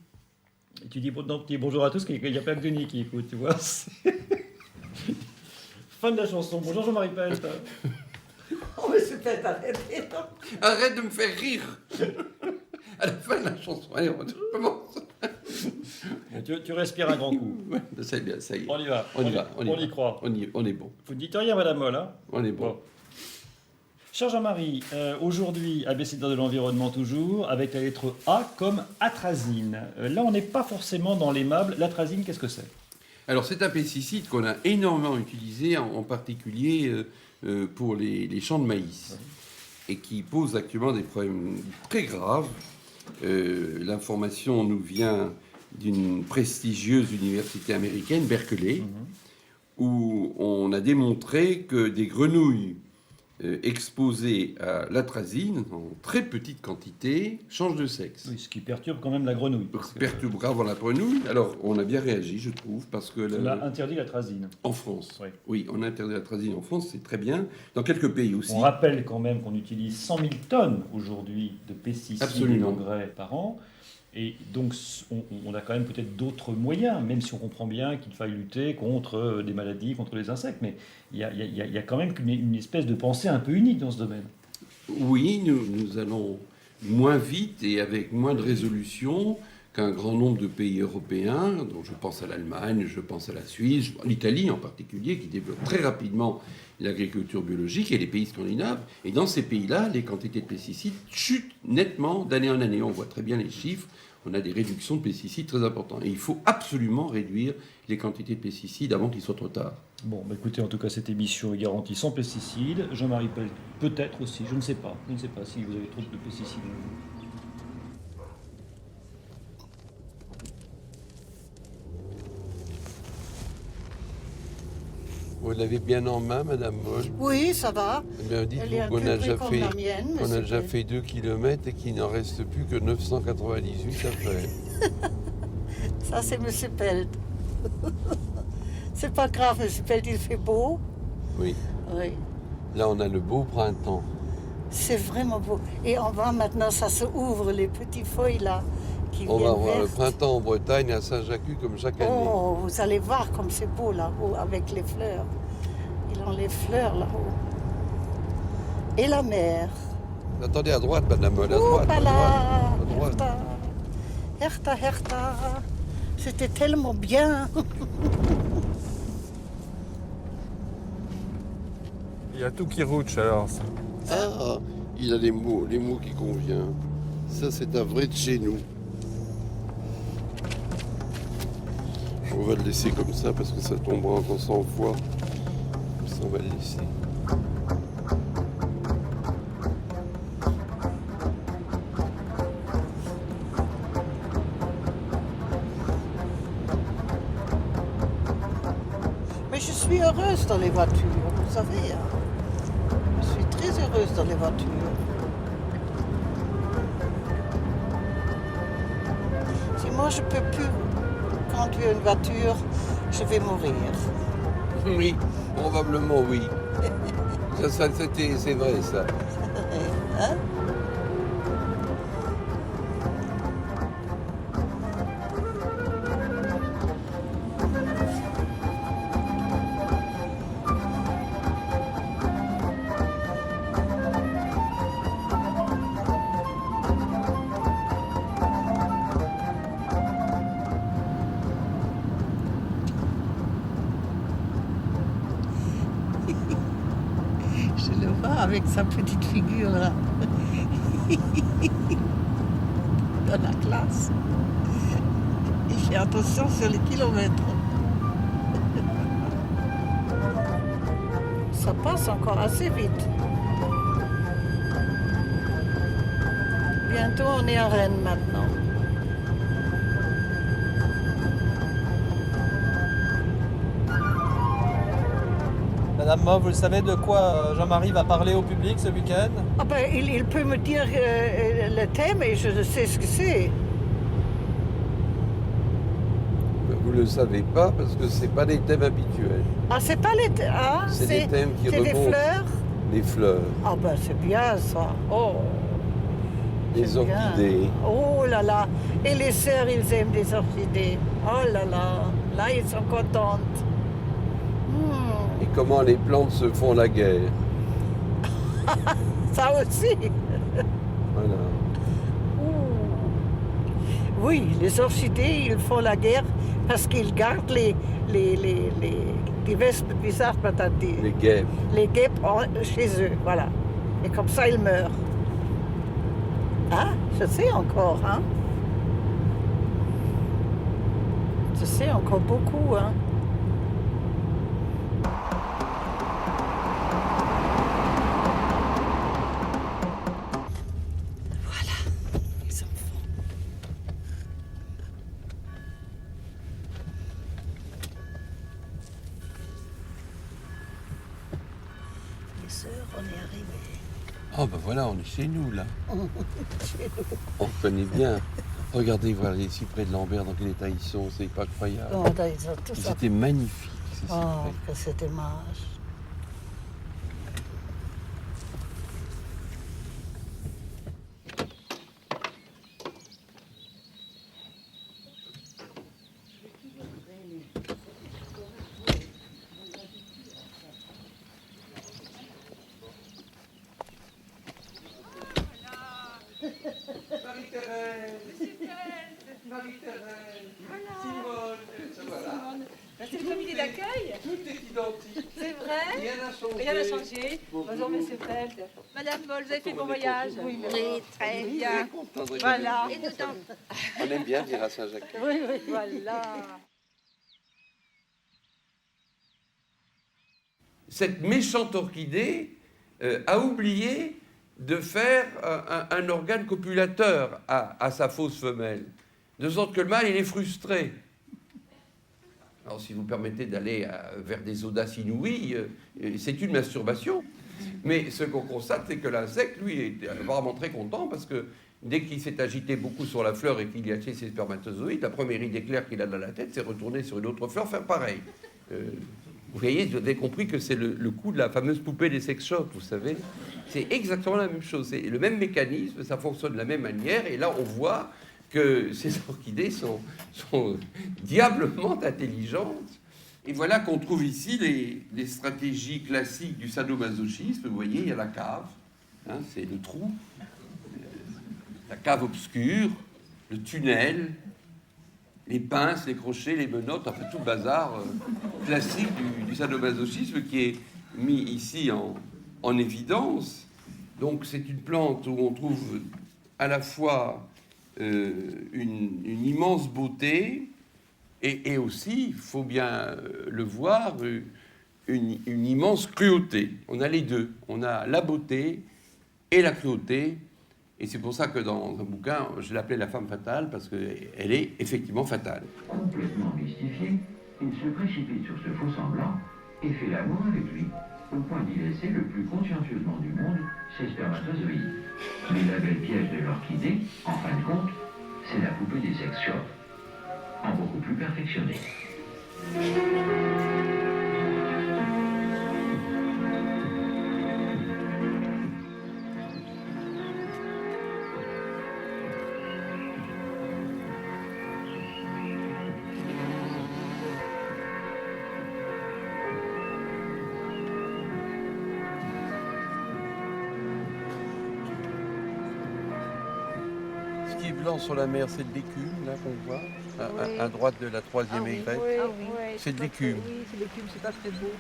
Et tu dis bonjour à tous, il n'y a pas que Denis qui écoute, tu vois. Fin de la chanson. Bonjour Jean-Marie Pelt. Oh, mais c'est peut-être arrêté. Arrête de me faire rire. À la fin de la chanson. Allez, on commence. Tu respires un grand coup. Ouais, c'est bien, ça y est. On y va. On y croit. On est bon. Vous ne dites rien, Madame Moll, hein ? On est bon. Cher Jean-Marie, aujourd'hui, abécédaire de l'environnement toujours, avec la lettre A comme atrazine. Là, on n'est pas forcément dans l'aimable. L'atrazine, qu'est-ce que c'est ? Alors, c'est un pesticide qu'on a énormément utilisé, en particulier pour les champs de maïs, et qui pose actuellement des problèmes très graves. L'information nous vient d'une prestigieuse université américaine, Berkeley, où on a démontré que des grenouilles exposées à l'atrazine en très petite quantité changent de sexe. Oui, ce qui perturbe quand même la grenouille. Perturbe gravement la grenouille. Alors, on a bien réagi, je trouve, parce que... On a interdit l'atrazine. En France. Oui, on a interdit l'atrazine en France, c'est très bien. Dans quelques pays aussi. On rappelle quand même qu'on utilise 100 000 tonnes aujourd'hui de pesticides et d'engrais par an. Et donc, on a quand même peut-être d'autres moyens, même si on comprend bien qu'il faille lutter contre des maladies, contre les insectes. Mais il y a quand même une espèce de pensée un peu unique dans ce domaine. Oui, nous allons moins vite et avec moins de résolution qu'un grand nombre de pays européens, dont je pense à l'Allemagne, je pense à la Suisse, l'Italie en particulier, qui développe très rapidement l'agriculture biologique, et les pays scandinaves. Et dans ces pays-là, les quantités de pesticides chutent nettement d'année en année. On voit très bien les chiffres. On a des réductions de pesticides très importantes. Et il faut absolument réduire les quantités de pesticides avant qu'il soit trop tard. Bon, bah écoutez, en tout cas, cette émission est garantie sans pesticides. Jean-Marie Pelt, peut-être aussi, je ne sais pas. Je ne sais pas si vous avez trop de pesticides. Vous l'avez bien en main, Madame Moll ? Oui, ça va. Eh bien, dites-vous qu'on a déjà fait 2 kilomètres et qu'il n'en reste plus que 998 à faire. Ça, c'est M. Pelt. C'est pas grave, M. Pelt, il fait beau. Oui. Là, on a le beau printemps. C'est vraiment beau. Et en bas, maintenant, ça se ouvre, les petites feuilles là. qui On va viennent avoir le vertes. printemps en Bretagne à Saint-Jacques comme chaque année. Oh, vous allez voir comme c'est beau là-haut avec les fleurs. Ils ont les fleurs là-haut. Et la mer. Attendez à droite, madame Moll, à Oh, droite, pas à là. droite, à droite. Hertha, Hertha. C'était tellement bien. Il y a tout qui rouge alors. Ah, il a les mots qui conviennent. Ça, c'est un vrai de chez nous. On va le laisser comme ça parce que ça tombera encore 100 fois. Comme ça, on va le laisser. Mais je suis heureuse dans les voitures, vous savez. Hein. Je suis très heureuse dans les voitures. Si moi je peux plus conduire une voiture, je vais mourir. Oui, probablement oui. C'est vrai ça. Hein? Je le vois avec sa petite figure là. Dans la classe. Il fait attention sur les kilomètres. Ça passe encore assez vite. Bientôt on est à Rennes maintenant. Madame Moll, vous le savez de quoi Jean-Marie va parler au public ce week-end? Ah ben, il peut me dire le thème et je sais ce que c'est. Vous ne le savez pas parce que c'est pas des thèmes habituels. Ah, c'est pas les thèmes. Ah, C'est des thèmes qui c'est des remontent. fleurs. Les fleurs, Ah ben c'est bien ça. Oh. les c'est bien. orchidées. Oh là là. Et les sœurs, ils aiment les orchidées. Oh là là. Là, ils sont contentes. Et comment les plantes se font la guerre. Ça aussi. Voilà. Oui, les orchidées, ils font la guerre parce qu'ils gardent les diverses bizarres patates. Les guêpes. Les guêpes chez eux, voilà. Et comme ça, ils meurent. Ah, je sais encore, hein. Je sais encore beaucoup, hein. Les sœurs, on est arrivés. Oh ben voilà, on est chez nous là. Chez nous. On connaît bien. Regardez, voilà les cyprès de Lambert, dans quel état ils sont, c'est pas incroyable. Oh, ils ont tout Ils ça. étaient magnifiques, ces Oh, cyprès. que c'est dommage. C'est le comité d'accueil. Tout est identique. C'est vrai. Rien n'a changé. Rien n'a changé. Bonjour, monsieur Feld. Madame Moll, vous avez fait le bon voyage? Oui, très bien. Voilà. Et nous donc. On aime bien dire à Saint-Jacques. Oui, oui, voilà. Cette méchante orchidée a oublié de faire un organe copulateur à sa fausse femelle, de sorte que le mâle, il est frustré. Alors, si vous permettez d'aller vers des audaces inouïes, c'est une masturbation. Mais ce qu'on constate, c'est que l'insecte, lui, est vraiment très content parce que dès qu'il s'est agité beaucoup sur la fleur et qu'il y a acheté ses spermatozoïdes, la première idée claire qu'il a dans la tête, c'est retourner sur une autre fleur, faire pareil. Vous voyez, vous avez compris que c'est le coup de la fameuse poupée des sex shops, vous savez. C'est exactement la même chose. C'est le même mécanisme, ça fonctionne de la même manière. Et là, on voit que ces orchidées sont diablement intelligentes. Et voilà qu'on trouve ici les stratégies classiques du sadomasochisme. Vous voyez, il y a la cave, hein, c'est le trou, la cave obscure, le tunnel, les pinces, les crochets, les menottes, enfin tout le bazar classique du sadomasochisme qui est mis ici en évidence. Donc c'est une plante où on trouve à la fois une immense beauté et aussi, il faut bien le voir, une immense cruauté. On a les deux. On a la beauté et la cruauté. Et c'est pour ça que dans un bouquin, je l'appelais La femme fatale, parce qu'elle est effectivement fatale. Complètement mystifié, il se précipite sur ce faux semblant et fait l'amour avec lui, au point d'y laisser le plus consciencieusement du monde ses spermatozoïdes. Mais la belle pièce de l'orchidée, en fin de compte, c'est la poupée des sex shops, en beaucoup plus perfectionnée. Ce qui est blanc sur la mer, c'est de l'écume, là, qu'on voit, à droite de la troisième aigrette. C'est de l'écume. Oui, c'est de l'écume, c'est pas très beau.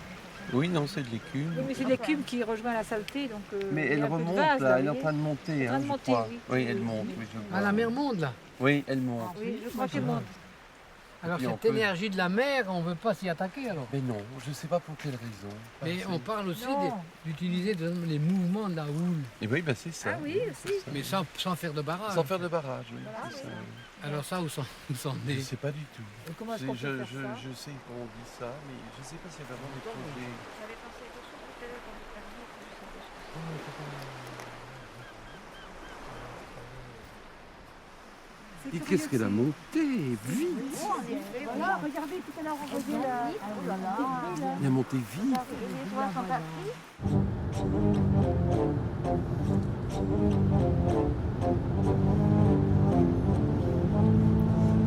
Oui, non, c'est de l'écume. Oui, mais c'est l'écume qui rejoint la saleté, donc... mais elle remonte, là, elle est en train de monter, hein, je crois. Oui, elle monte. Oui, je vois. Ah, la mer monte, là? Oui, elle monte. Oui, je crois qu'elle monte. Alors cette énergie de la mer, on ne veut pas s'y attaquer alors? Mais non, je ne sais pas pour quelle raison. Mais on parle aussi d'utiliser les mouvements de la houle. Et oui, ben c'est ça. Ah oui, aussi. Mais sans faire de barrage. Sans faire de barrage, oui. Voilà, c'est ça. Alors ça, où s'en est? Je ne sais pas du tout. Et comment est-ce qu'on peut faire ça? Je sais qu'on dit ça, mais je ne sais pas si c'est vraiment des projets. J'avais pensé à quelque chose tout à l'heure quand vous parliez. Dites, qu'est-ce qu'elle a monté? Vite! Voilà, regardez, tout à l'heure on voyait la... Oh là là. Elle a monté vite! Les oies sont partis.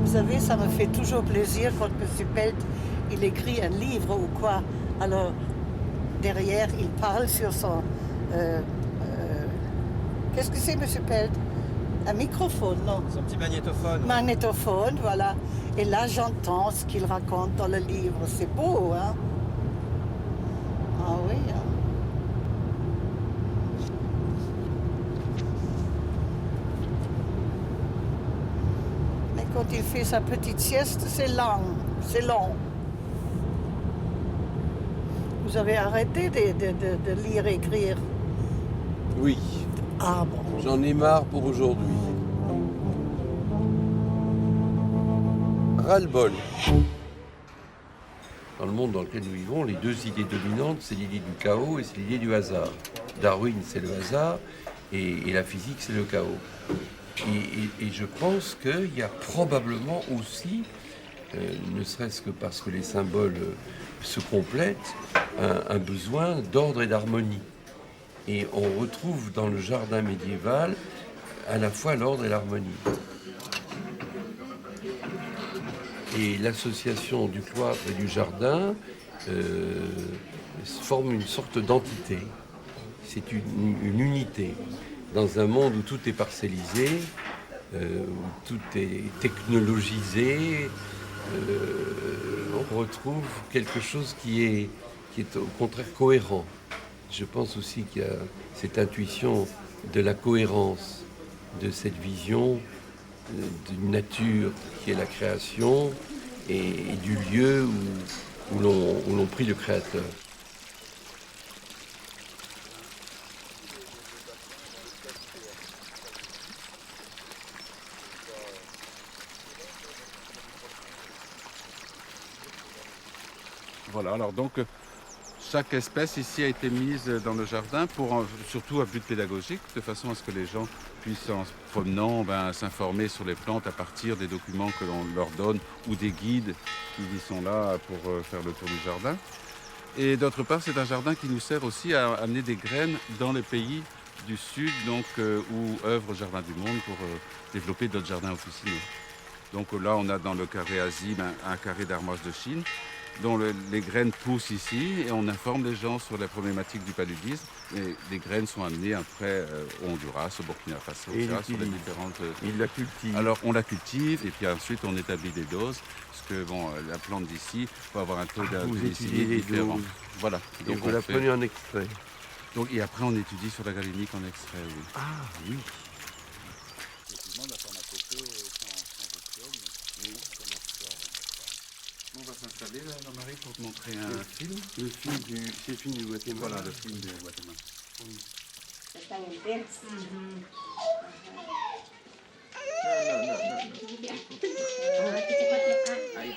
Vous savez, ça me fait toujours plaisir quand M. Pelt, il écrit un livre ou quoi. Alors, derrière, il parle sur son... qu'est-ce que c'est, M. Pelt? Un microphone, non? Son petit magnétophone. Magnétophone, voilà. Et là, j'entends ce qu'il raconte dans le livre. C'est beau, hein? Ah oui, hein? Mais quand il fait sa petite sieste, c'est lent. C'est long. Vous avez arrêté de lire et écrire? Oui. Ah bon. J'en ai marre pour aujourd'hui. Ras-le-bol. Dans le monde dans lequel nous vivons, les deux idées dominantes, c'est l'idée du chaos et c'est l'idée du hasard. Darwin, c'est le hasard et la physique, c'est le chaos. Et je pense qu'il y a probablement aussi, ne serait-ce que parce que les symboles se complètent, un besoin d'ordre et d'harmonie. Et on retrouve dans le jardin médiéval à la fois l'ordre et l'harmonie. Et l'association du cloître et du jardin forme une sorte d'entité. C'est une unité. Dans un monde où tout est parcellisé, où tout est technologisé, on retrouve quelque chose qui est au contraire cohérent. Je pense aussi qu'il y a cette intuition de la cohérence de cette vision d'une nature qui est la création et du lieu où l'on prie le Créateur. Voilà, alors donc chaque espèce ici a été mise dans le jardin, surtout à but pédagogique, de façon à ce que les gens puissent, en se promenant, s'informer sur les plantes à partir des documents que l'on leur donne ou des guides qui y sont là pour faire le tour du jardin. Et d'autre part, c'est un jardin qui nous sert aussi à amener des graines dans les pays du Sud, donc, où œuvre Jardin du Monde pour développer d'autres jardins officinaux. Donc là, on a dans le carré Asie un carré d'armoise de Chine, dont les graines poussent ici, et on informe les gens sur la problématique du paludisme. Et les graines sont amenées après au Honduras, au Burkina Faso, etc., sur les différentes... Il la cultive. Alors on la cultive, et puis ensuite on établit des doses, parce que bon, la plante d'ici peut avoir un taux d'alcoolémie différent. Voilà. Donc vous la prenez en extrait. Donc, et après on étudie sur la galénique en extrait, oui. Ah oui. Effectivement, la pharmacopée sans opium, oui, on va s'installer là, Jean-Marie, pour te montrer un film. C'est le film du Guatemala. Voilà, le film du Guatemala.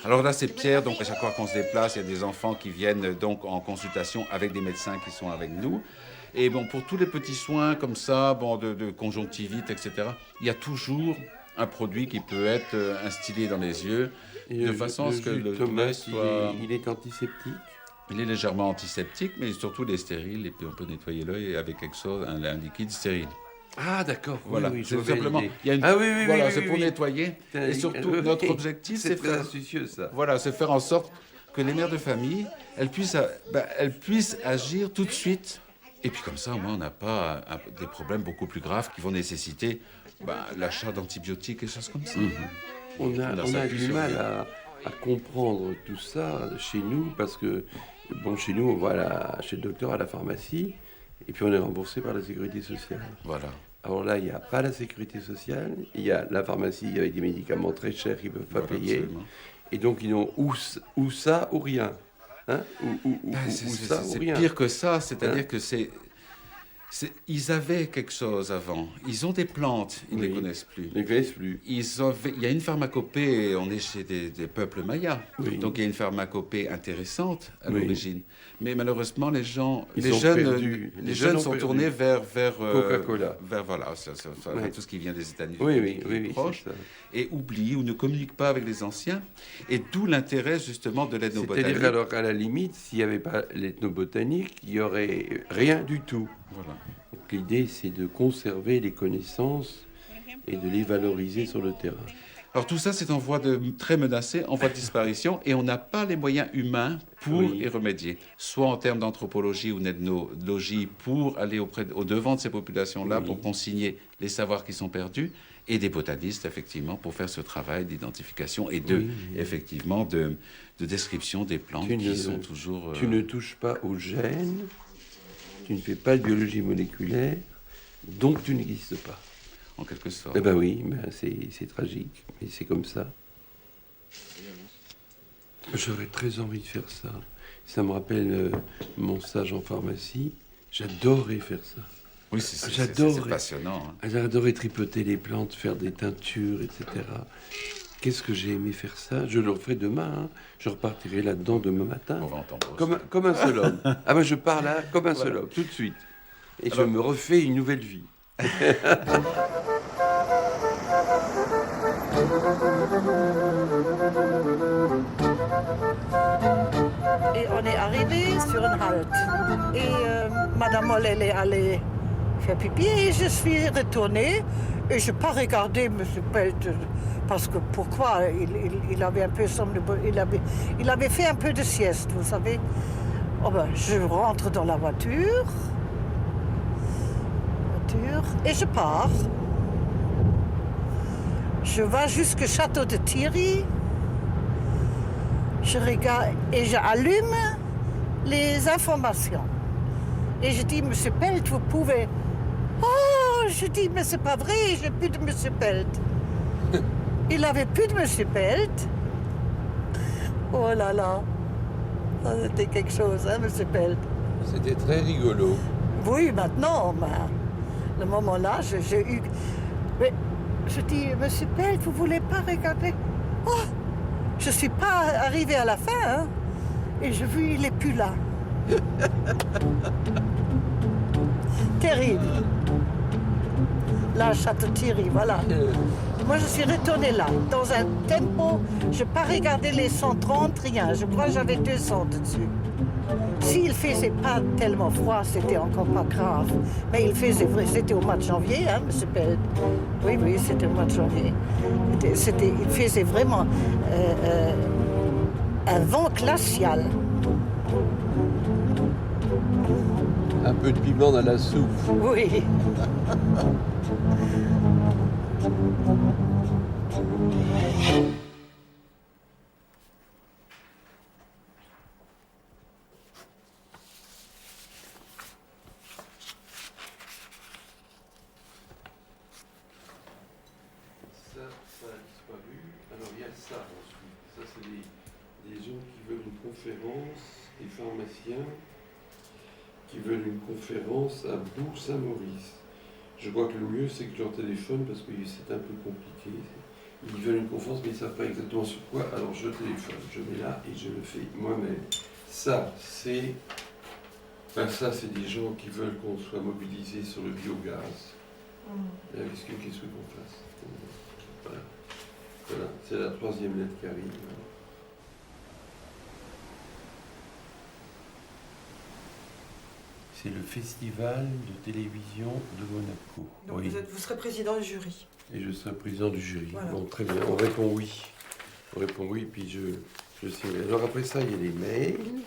Alors là, c'est Pierre, donc à chaque fois qu'on se déplace, il y a des enfants qui viennent donc en consultation avec des médecins qui sont avec nous. Et bon, pour tous les petits soins comme ça, bon, de conjonctivite, etc., il y a toujours un produit qui peut être instillé dans les yeux, de façon à ce que le lait soit... Il est antiseptique. Il est légèrement antiseptique, mais surtout il est stérile, et puis on peut nettoyer l'œil avec quelque chose, un liquide stérile. Ah d'accord, voilà, oui, c'est tout simplement. Il y a une... voilà, c'est pour nettoyer. Et surtout, notre objectif, c'est très astucieux, ça. Voilà, c'est faire en sorte que les mères de famille, elles puissent agir tout de suite. Et puis comme ça, au moins, on n'a pas des problèmes beaucoup plus graves qui vont nécessiter l'achat d'antibiotiques et choses comme ça. On a du mal à comprendre tout ça chez nous, parce que, bon, chez nous, on va chez le docteur, à la pharmacie, et puis on est remboursé par la sécurité sociale. Voilà. Alors là, il n'y a pas la sécurité sociale, il y a la pharmacie avec des médicaments très chers qu'ils ne peuvent pas payer. Absolument. Et donc, ils n'ont ou ça ou rien. Hein, c'est pire que ça, c'est-à-dire que ils avaient quelque chose avant. Ils ont des plantes, ils ne les connaissent plus. Ils ne les connaissent plus. Il y a une pharmacopée, on est chez des peuples mayas, donc il y a une pharmacopée intéressante à l'origine. Mais malheureusement, les jeunes sont tournés vers Coca-Cola, vers tout ce qui vient des États-Unis, proches, et oublient ou ne communiquent pas avec les anciens. Et d'où l'intérêt justement de l'ethnobotanique. C'est-à-dire alors qu'à la limite, s'il n'y avait pas l'ethnobotanique, il n'y aurait rien du tout. Voilà. Donc l'idée, c'est de conserver les connaissances et de les valoriser sur le terrain. Alors tout ça, c'est en voie très menacé, en voie de disparition, et on n'a pas les moyens humains pour y remédier. Soit en termes d'anthropologie ou d'ethnologie, pour aller au-devant de ces populations-là, pour consigner les savoirs qui sont perdus, et des botanistes, effectivement, pour faire ce travail d'identification et effectivement, de description des plantes qui sont toujours... Tu ne touches pas aux gènes, tu ne fais pas de biologie moléculaire, donc tu n'existes pas. En quelque sorte. Eh ben oui, c'est tragique, mais c'est comme ça. J'aurais très envie de faire ça. Ça me rappelle mon stage en pharmacie. J'adorais faire ça. Oui, c'est passionnant. Hein. J'adorais tripoter les plantes, faire des teintures, etc. Qu'est-ce que j'ai aimé faire ça? Je le referai demain. Hein. Je repartirai là-dedans demain matin. On va entendre comme un seul homme. Ah ben je pars là comme un seul homme, tout de suite. Et je me refais une nouvelle vie. Et on est arrivé sur une halte. Et Madame Moll, elle est allée faire pipi et je suis retournée. Et je n'ai pas regardé M. Pelt, parce que pourquoi? Il avait un peu il avait fait un peu de sieste, vous savez. Oh ben, je rentre dans la voiture et je pars. Je vais jusqu'au château de Thierry. Je regarde et j'allume les informations. Et je dis, Monsieur Pelt, vous pouvez... Oh, je dis, mais c'est pas vrai, j'ai plus de Monsieur Pelt. Il avait plus de Monsieur Pelt. Oh là là, c'était quelque chose, hein, Monsieur Pelt. C'était très rigolo. Oui, maintenant, mais le moment-là, j'ai eu... Mais je dis, Monsieur Pelt, vous voulez pas regarder? Oh, je suis pas arrivée à la fin, hein. Et je vu, il est plus là. Terrible. Là, Château Thierry, voilà. Moi, je suis retournée là, dans un tempo. Je n'ai pas regardé les 130, rien. Je crois que j'avais 200 dessus. s'il faisait pas tellement froid, c'était encore pas grave. Mais c'était au mois de janvier, hein, M. Pelt. Oui, c'était au mois de janvier. Il faisait vraiment un vent glacial. Un peu de piment dans la soupe. Oui. Ça a disparu. Alors il y a ça ensuite. Ça c'est des gens qui veulent une conférence, des pharmaciens qui veulent une conférence à Bourg-Saint-Maurice. Je crois que le mieux c'est que je leur téléphone parce que c'est un peu compliqué. Ils veulent une conférence mais ils ne savent pas exactement sur quoi. Alors je téléphone, je mets là et je le fais moi-même. Ça c'est des gens qui veulent qu'on soit mobilisé sur le biogaz. Qu'est-ce qu'on fasse? Voilà, c'est la 3e lettre qui arrive. C'est le festival de télévision de Monaco. Donc oui. vous serez président du jury. Et je serai président du jury. Voilà. Bon, très bien, on répond oui. On répond oui, puis je signe. Alors après ça, il y a les mails.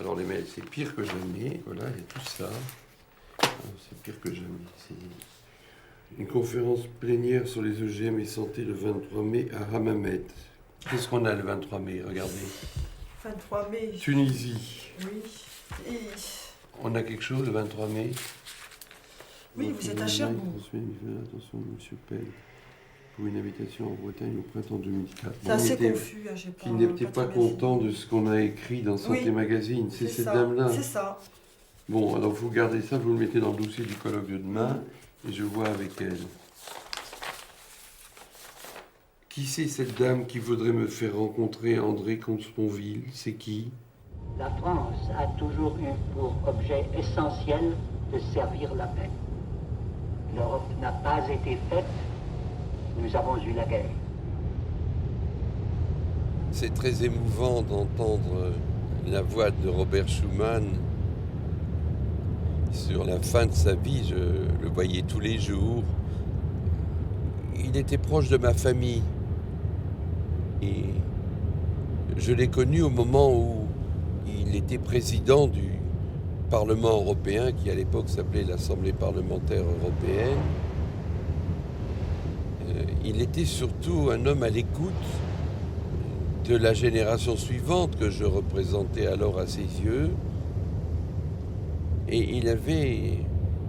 Alors les mails, c'est pire que jamais. Voilà, il y a tout ça. C'est pire que jamais. C'est une conférence plénière sur les OGM et santé le 23 mai à Hammamet. Qu'est-ce qu'on a le 23 mai? Regardez. 23 mai. Tunisie. Oui. Et... On a quelque chose le 23 mai? Oui, vous êtes à Cherbourg. Attention, M. Pell, pour une invitation en Bretagne au printemps 2004. C'est assez confus. Qui n'était pas content de ce qu'on a écrit dans Santé Magazine. C'est cette dame-là. C'est ça. Bon, alors vous gardez ça, vous le mettez dans le dossier du colloque de demain, et je vois avec elle. Qui c'est cette dame qui voudrait me faire rencontrer André Comte-Sponville? C'est qui? La France a toujours eu pour objet essentiel de servir la paix. L'Europe n'a pas été faite, nous avons eu la guerre. C'est très émouvant d'entendre la voix de Robert Schuman. Sur la fin de sa vie, je le voyais tous les jours. Il était proche de ma famille. Et je l'ai connu au moment où il était président du Parlement européen, qui à l'époque s'appelait l'Assemblée parlementaire européenne. Il était surtout un homme à l'écoute de la génération suivante que je représentais alors à ses yeux. Et il avait,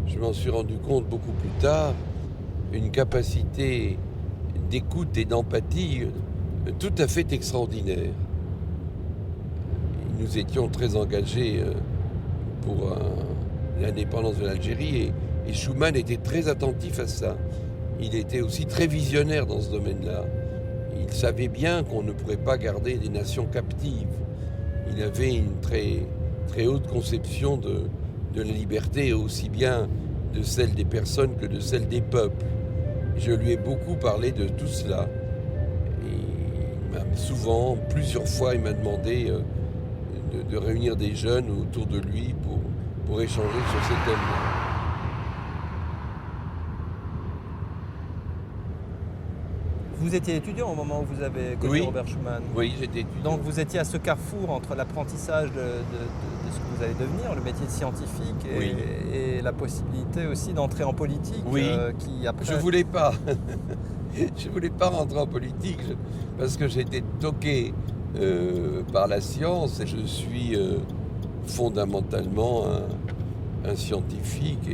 je m'en suis rendu compte beaucoup plus tard, une capacité d'écoute et d'empathie tout à fait extraordinaire. Nous étions très engagés pour l'indépendance de l'Algérie et Schuman était très attentif à ça. Il était aussi très visionnaire dans ce domaine-là. Il savait bien qu'on ne pourrait pas garder des nations captives. Il avait une très, très haute conception de la liberté, aussi bien de celle des personnes que de celle des peuples. Je lui ai beaucoup parlé de tout cela. Et souvent, plusieurs fois, il m'a demandé de réunir des jeunes autour de lui pour échanger sur ces thèmes-là. Vous étiez étudiant au moment où vous avez connu Robert Schuman. Oui, j'étais étudiant. Donc vous étiez à ce carrefour entre l'apprentissage de ce que vous allez devenir, le métier de scientifique, et la possibilité aussi d'entrer en politique. Oui, qui après... je voulais pas. Je voulais pas rentrer en politique parce que j'étais toqué par la science et je suis fondamentalement un scientifique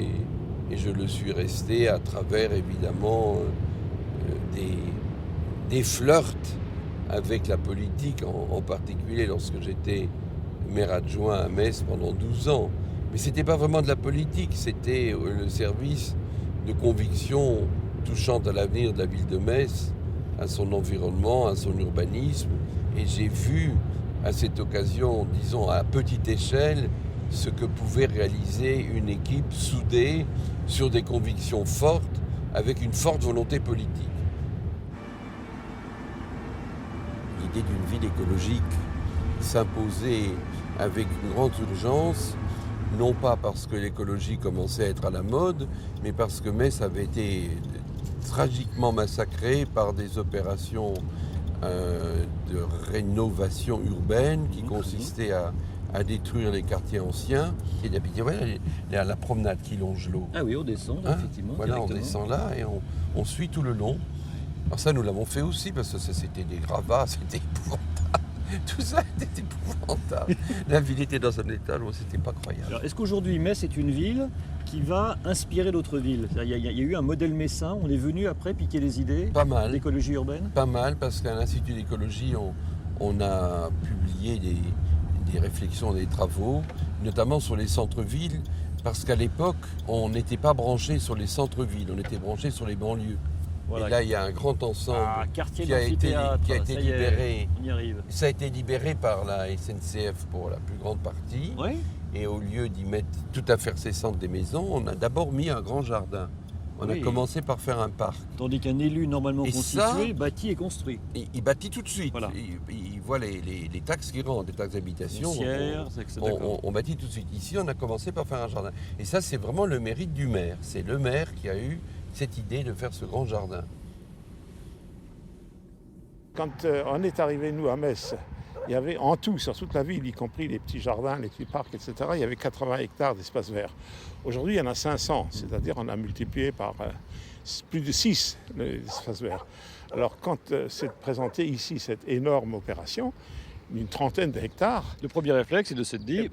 et je le suis resté à travers évidemment des flirts avec la politique, en particulier lorsque j'étais maire adjoint à Metz pendant 12 ans. Mais ce n'était pas vraiment de la politique, c'était le service de conviction touchant à l'avenir de la ville de Metz, à son environnement, à son urbanisme. Et j'ai vu à cette occasion, disons à petite échelle, ce que pouvait réaliser une équipe soudée sur des convictions fortes, avec une forte volonté politique. L'idée d'une ville écologique, s'imposait avec une grande urgence, non pas parce que l'écologie commençait à être à la mode, mais parce que Metz avait été tragiquement massacrée par des opérations de rénovation urbaine qui consistaient à détruire les quartiers anciens. Et voilà, la promenade qui longe l'eau. Ah oui, on descend, effectivement. Voilà, on descend là et on suit tout le long. Alors ça, nous l'avons fait aussi parce que c'était des gravats, c'était épouvantable. Tout ça était épouvantable. La ville était dans un état où c'était pas croyable. Alors, est-ce qu'aujourd'hui, Metz est une ville qui va inspirer d'autres villes? Il y a eu un modèle messin, on est venu après piquer les idées d'écologie urbaine? Pas mal, parce qu'à l'Institut d'écologie, on a publié des réflexions, des travaux, notamment sur les centres-villes, parce qu'à l'époque, on n'était pas branché sur les centres-villes, on était branché sur les banlieues. Voilà. Et là, il y a un grand ensemble qui a été libéré. On y arrive. Ça a été libéré par la SNCF pour la plus grande partie. Oui. Et au lieu d'y mettre tout à faire cessante des maisons, on a d'abord mis un grand jardin. On a commencé par faire un parc. Tandis qu'un élu normalement constitué bâtit et construit. Il bâtit tout de suite. Voilà. Il voit les taxes qui rentrent, les taxes d'habitation. On bâtit tout de suite. Ici, on a commencé par faire un jardin. Et ça, c'est vraiment le mérite du maire. C'est le maire qui a eu cette idée de faire ce grand jardin. Quand on est arrivé, nous, à Metz, il y avait en tout, sur toute la ville, y compris les petits jardins, les petits parcs, etc., il y avait 80 hectares d'espace vert. Aujourd'hui, il y en a 500, c'est-à-dire on a multiplié par plus de 6 l'espace vert. Alors quand s'est présentée ici cette énorme opération, une trentaine d'hectares. Le premier réflexe, c'est de se dire...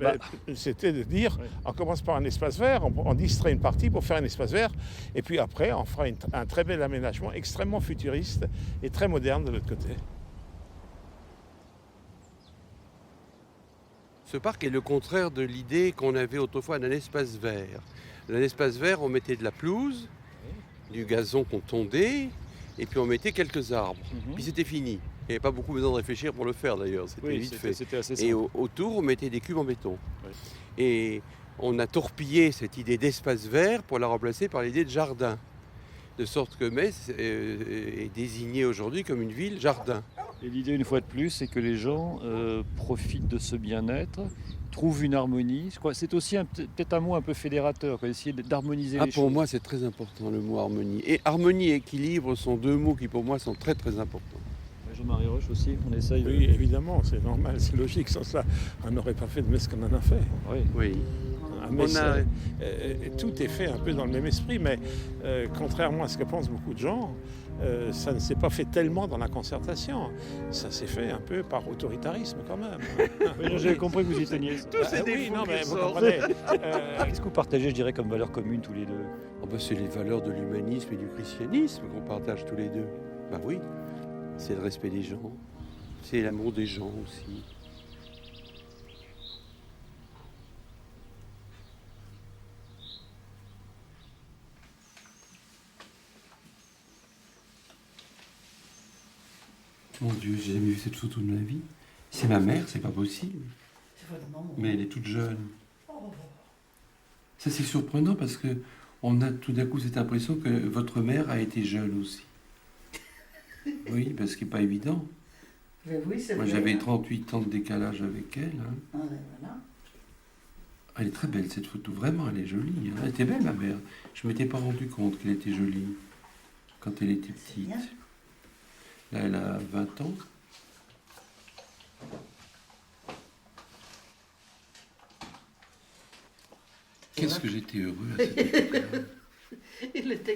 C'était de dire, on commence par un espace vert, on distrait une partie pour faire un espace vert, et puis après, on fera un très bel aménagement extrêmement futuriste et très moderne de l'autre côté. Ce parc est le contraire de l'idée qu'on avait autrefois d'un espace vert. Dans un espace vert, on mettait de la pelouse, du gazon qu'on tondait, et puis on mettait quelques arbres. Puis c'était fini. Il n'y avait pas beaucoup besoin de réfléchir pour le faire d'ailleurs, c'était vite fait. C'était assez simple. Et autour, on mettait des cubes en béton. Oui. Et on a torpillé cette idée d'espace vert pour la remplacer par l'idée de jardin. De sorte que Metz est désignée aujourd'hui comme une ville jardin. Et l'idée, une fois de plus, c'est que les gens profitent de ce bien-être, trouvent une harmonie. C'est aussi peut-être un mot un peu fédérateur, essayer d'harmoniser les choses. Pour moi, c'est très important le mot harmonie. Et harmonie et équilibre sont deux mots qui pour moi sont très très importants. Jean-Marie Roche aussi, on essaye. Oui, évidemment, c'est normal, c'est logique. Sans ça, on n'aurait pas fait de Metz comme on en a fait. Oui. Metz, tout est fait un peu dans le même esprit, mais contrairement à ce que pensent beaucoup de gens, ça ne s'est pas fait tellement dans la concertation. Ça s'est fait un peu par autoritarisme quand même. Oui, j'ai compris que vous y teniez. Vous comprenez. Qu'est-ce que vous partagez, je dirais, comme valeurs communes tous les deux? C'est les valeurs de l'humanisme et du christianisme qu'on partage tous les deux. Oui. C'est le respect des gens, c'est l'amour des gens aussi. Mon Dieu, j'ai jamais vu cette photo de ma vie. C'est ma mère, c'est pas possible. C'est votre maman. Mais elle est toute jeune. Ça c'est surprenant parce que on a tout d'un coup cette impression que votre mère a été jeune aussi. Oui, parce qu'il n'est pas évident. Mais oui, c'est Moi, vrai. j'avais 38 ans de décalage avec elle. Voilà. Elle est très belle, cette photo. Vraiment, elle est jolie. Elle était belle, ma mère. Je ne m'étais pas rendu compte qu'elle était jolie quand elle était petite. Là, elle a 20 ans. Qu'est-ce que j'étais heureux à cette époque-là.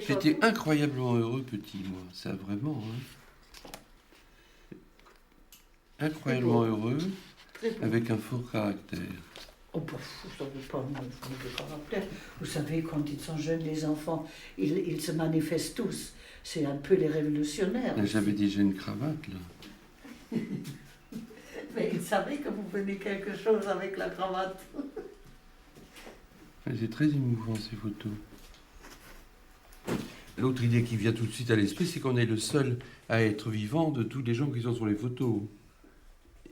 J'étais incroyablement heureux petit, moi. Ça, vraiment. Incroyablement heureux, avec un fort caractère. Oh, ça ne veut pas de caractère. Vous savez, quand ils sont jeunes, les enfants, ils se manifestent tous. C'est un peu les révolutionnaires. J'avais déjà une cravate, là. Mais ils savaient que vous venez quelque chose avec la cravate. C'est très émouvant, ces photos. L'autre idée qui vient tout de suite à l'esprit, c'est qu'on est le seul à être vivant de tous les gens qui sont sur les photos.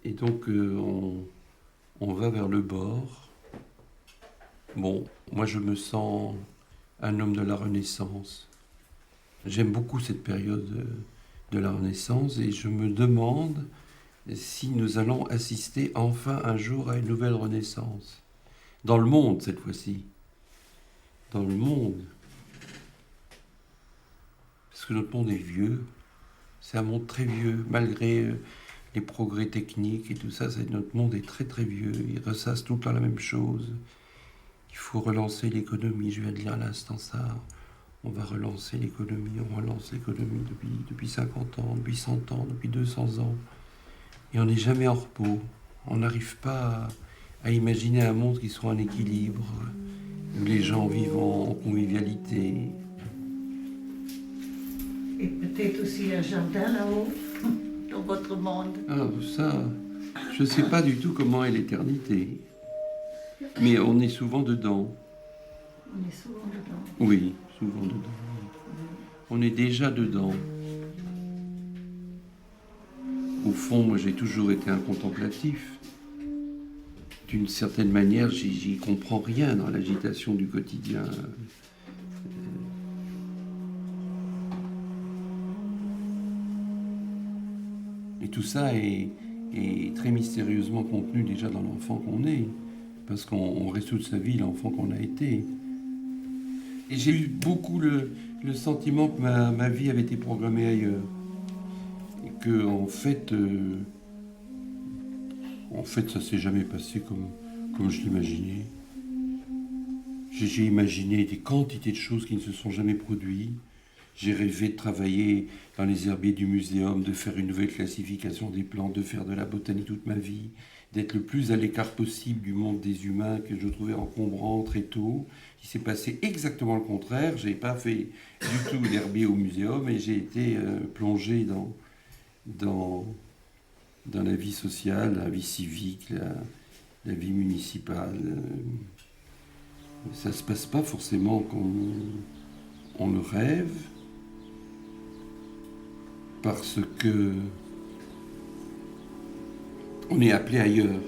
Et donc, on va vers le bord. Bon, moi, je me sens un homme de la Renaissance. J'aime beaucoup cette période de la Renaissance et je me demande si nous allons assister enfin un jour à une nouvelle renaissance. Dans le monde, cette fois-ci. Dans le monde. Parce que notre monde est vieux. C'est un monde très vieux, malgré les progrès techniques et tout ça. Notre monde est très très vieux. Il ressasse tout le temps la même chose. Il faut relancer l'économie. Je viens de lire à l'instant ça. On va relancer l'économie. On relance l'économie depuis 50 ans, depuis 100 ans, depuis 200 ans. Et on n'est jamais en repos. On n'arrive pas à imaginer un monde qui soit en équilibre, où les gens vivent en convivialité. Et peut-être aussi un jardin là-haut, dans votre monde. Ah, ça, je ne sais pas du tout comment est l'éternité. Mais on est souvent dedans. On est souvent dedans. Oui, souvent dedans. On est déjà dedans. Au fond, moi, j'ai toujours été un contemplatif. D'une certaine manière, j'y comprends rien dans l'agitation du quotidien. Et tout ça est très mystérieusement contenu déjà dans l'enfant qu'on est, parce qu'on reste toute sa vie l'enfant qu'on a été. Et j'ai eu beaucoup le sentiment que ma vie avait été programmée ailleurs. Et que, en fait, ça s'est jamais passé comme je l'imaginais. J'ai imaginé des quantités de choses qui ne se sont jamais produites. J'ai rêvé de travailler dans les herbiers du muséum, de faire une nouvelle classification des plantes, de faire de la botanique toute ma vie, d'être le plus à l'écart possible du monde des humains que je trouvais encombrant très tôt. Il s'est passé exactement le contraire. Je n'ai pas fait du tout d'herbier au muséum et j'ai été plongé dans la vie sociale, la vie civique, la vie municipale. Ça ne se passe pas forcément comme on le rêve, parce que on est appelé ailleurs.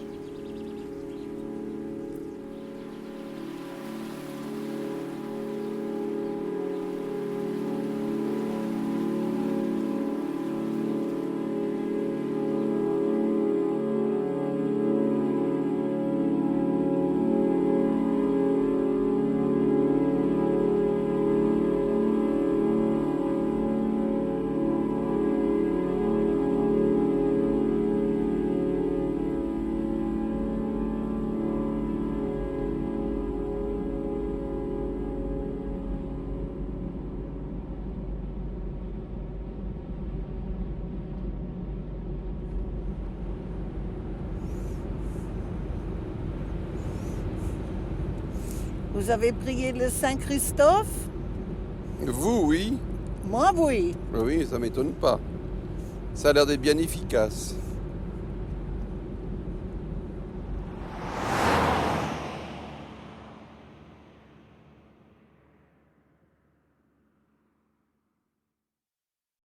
Vous avez prié le Saint-Christophe? Vous, oui. Moi, oui. Oui, ça ne m'étonne pas. Ça a l'air d'être bien efficace.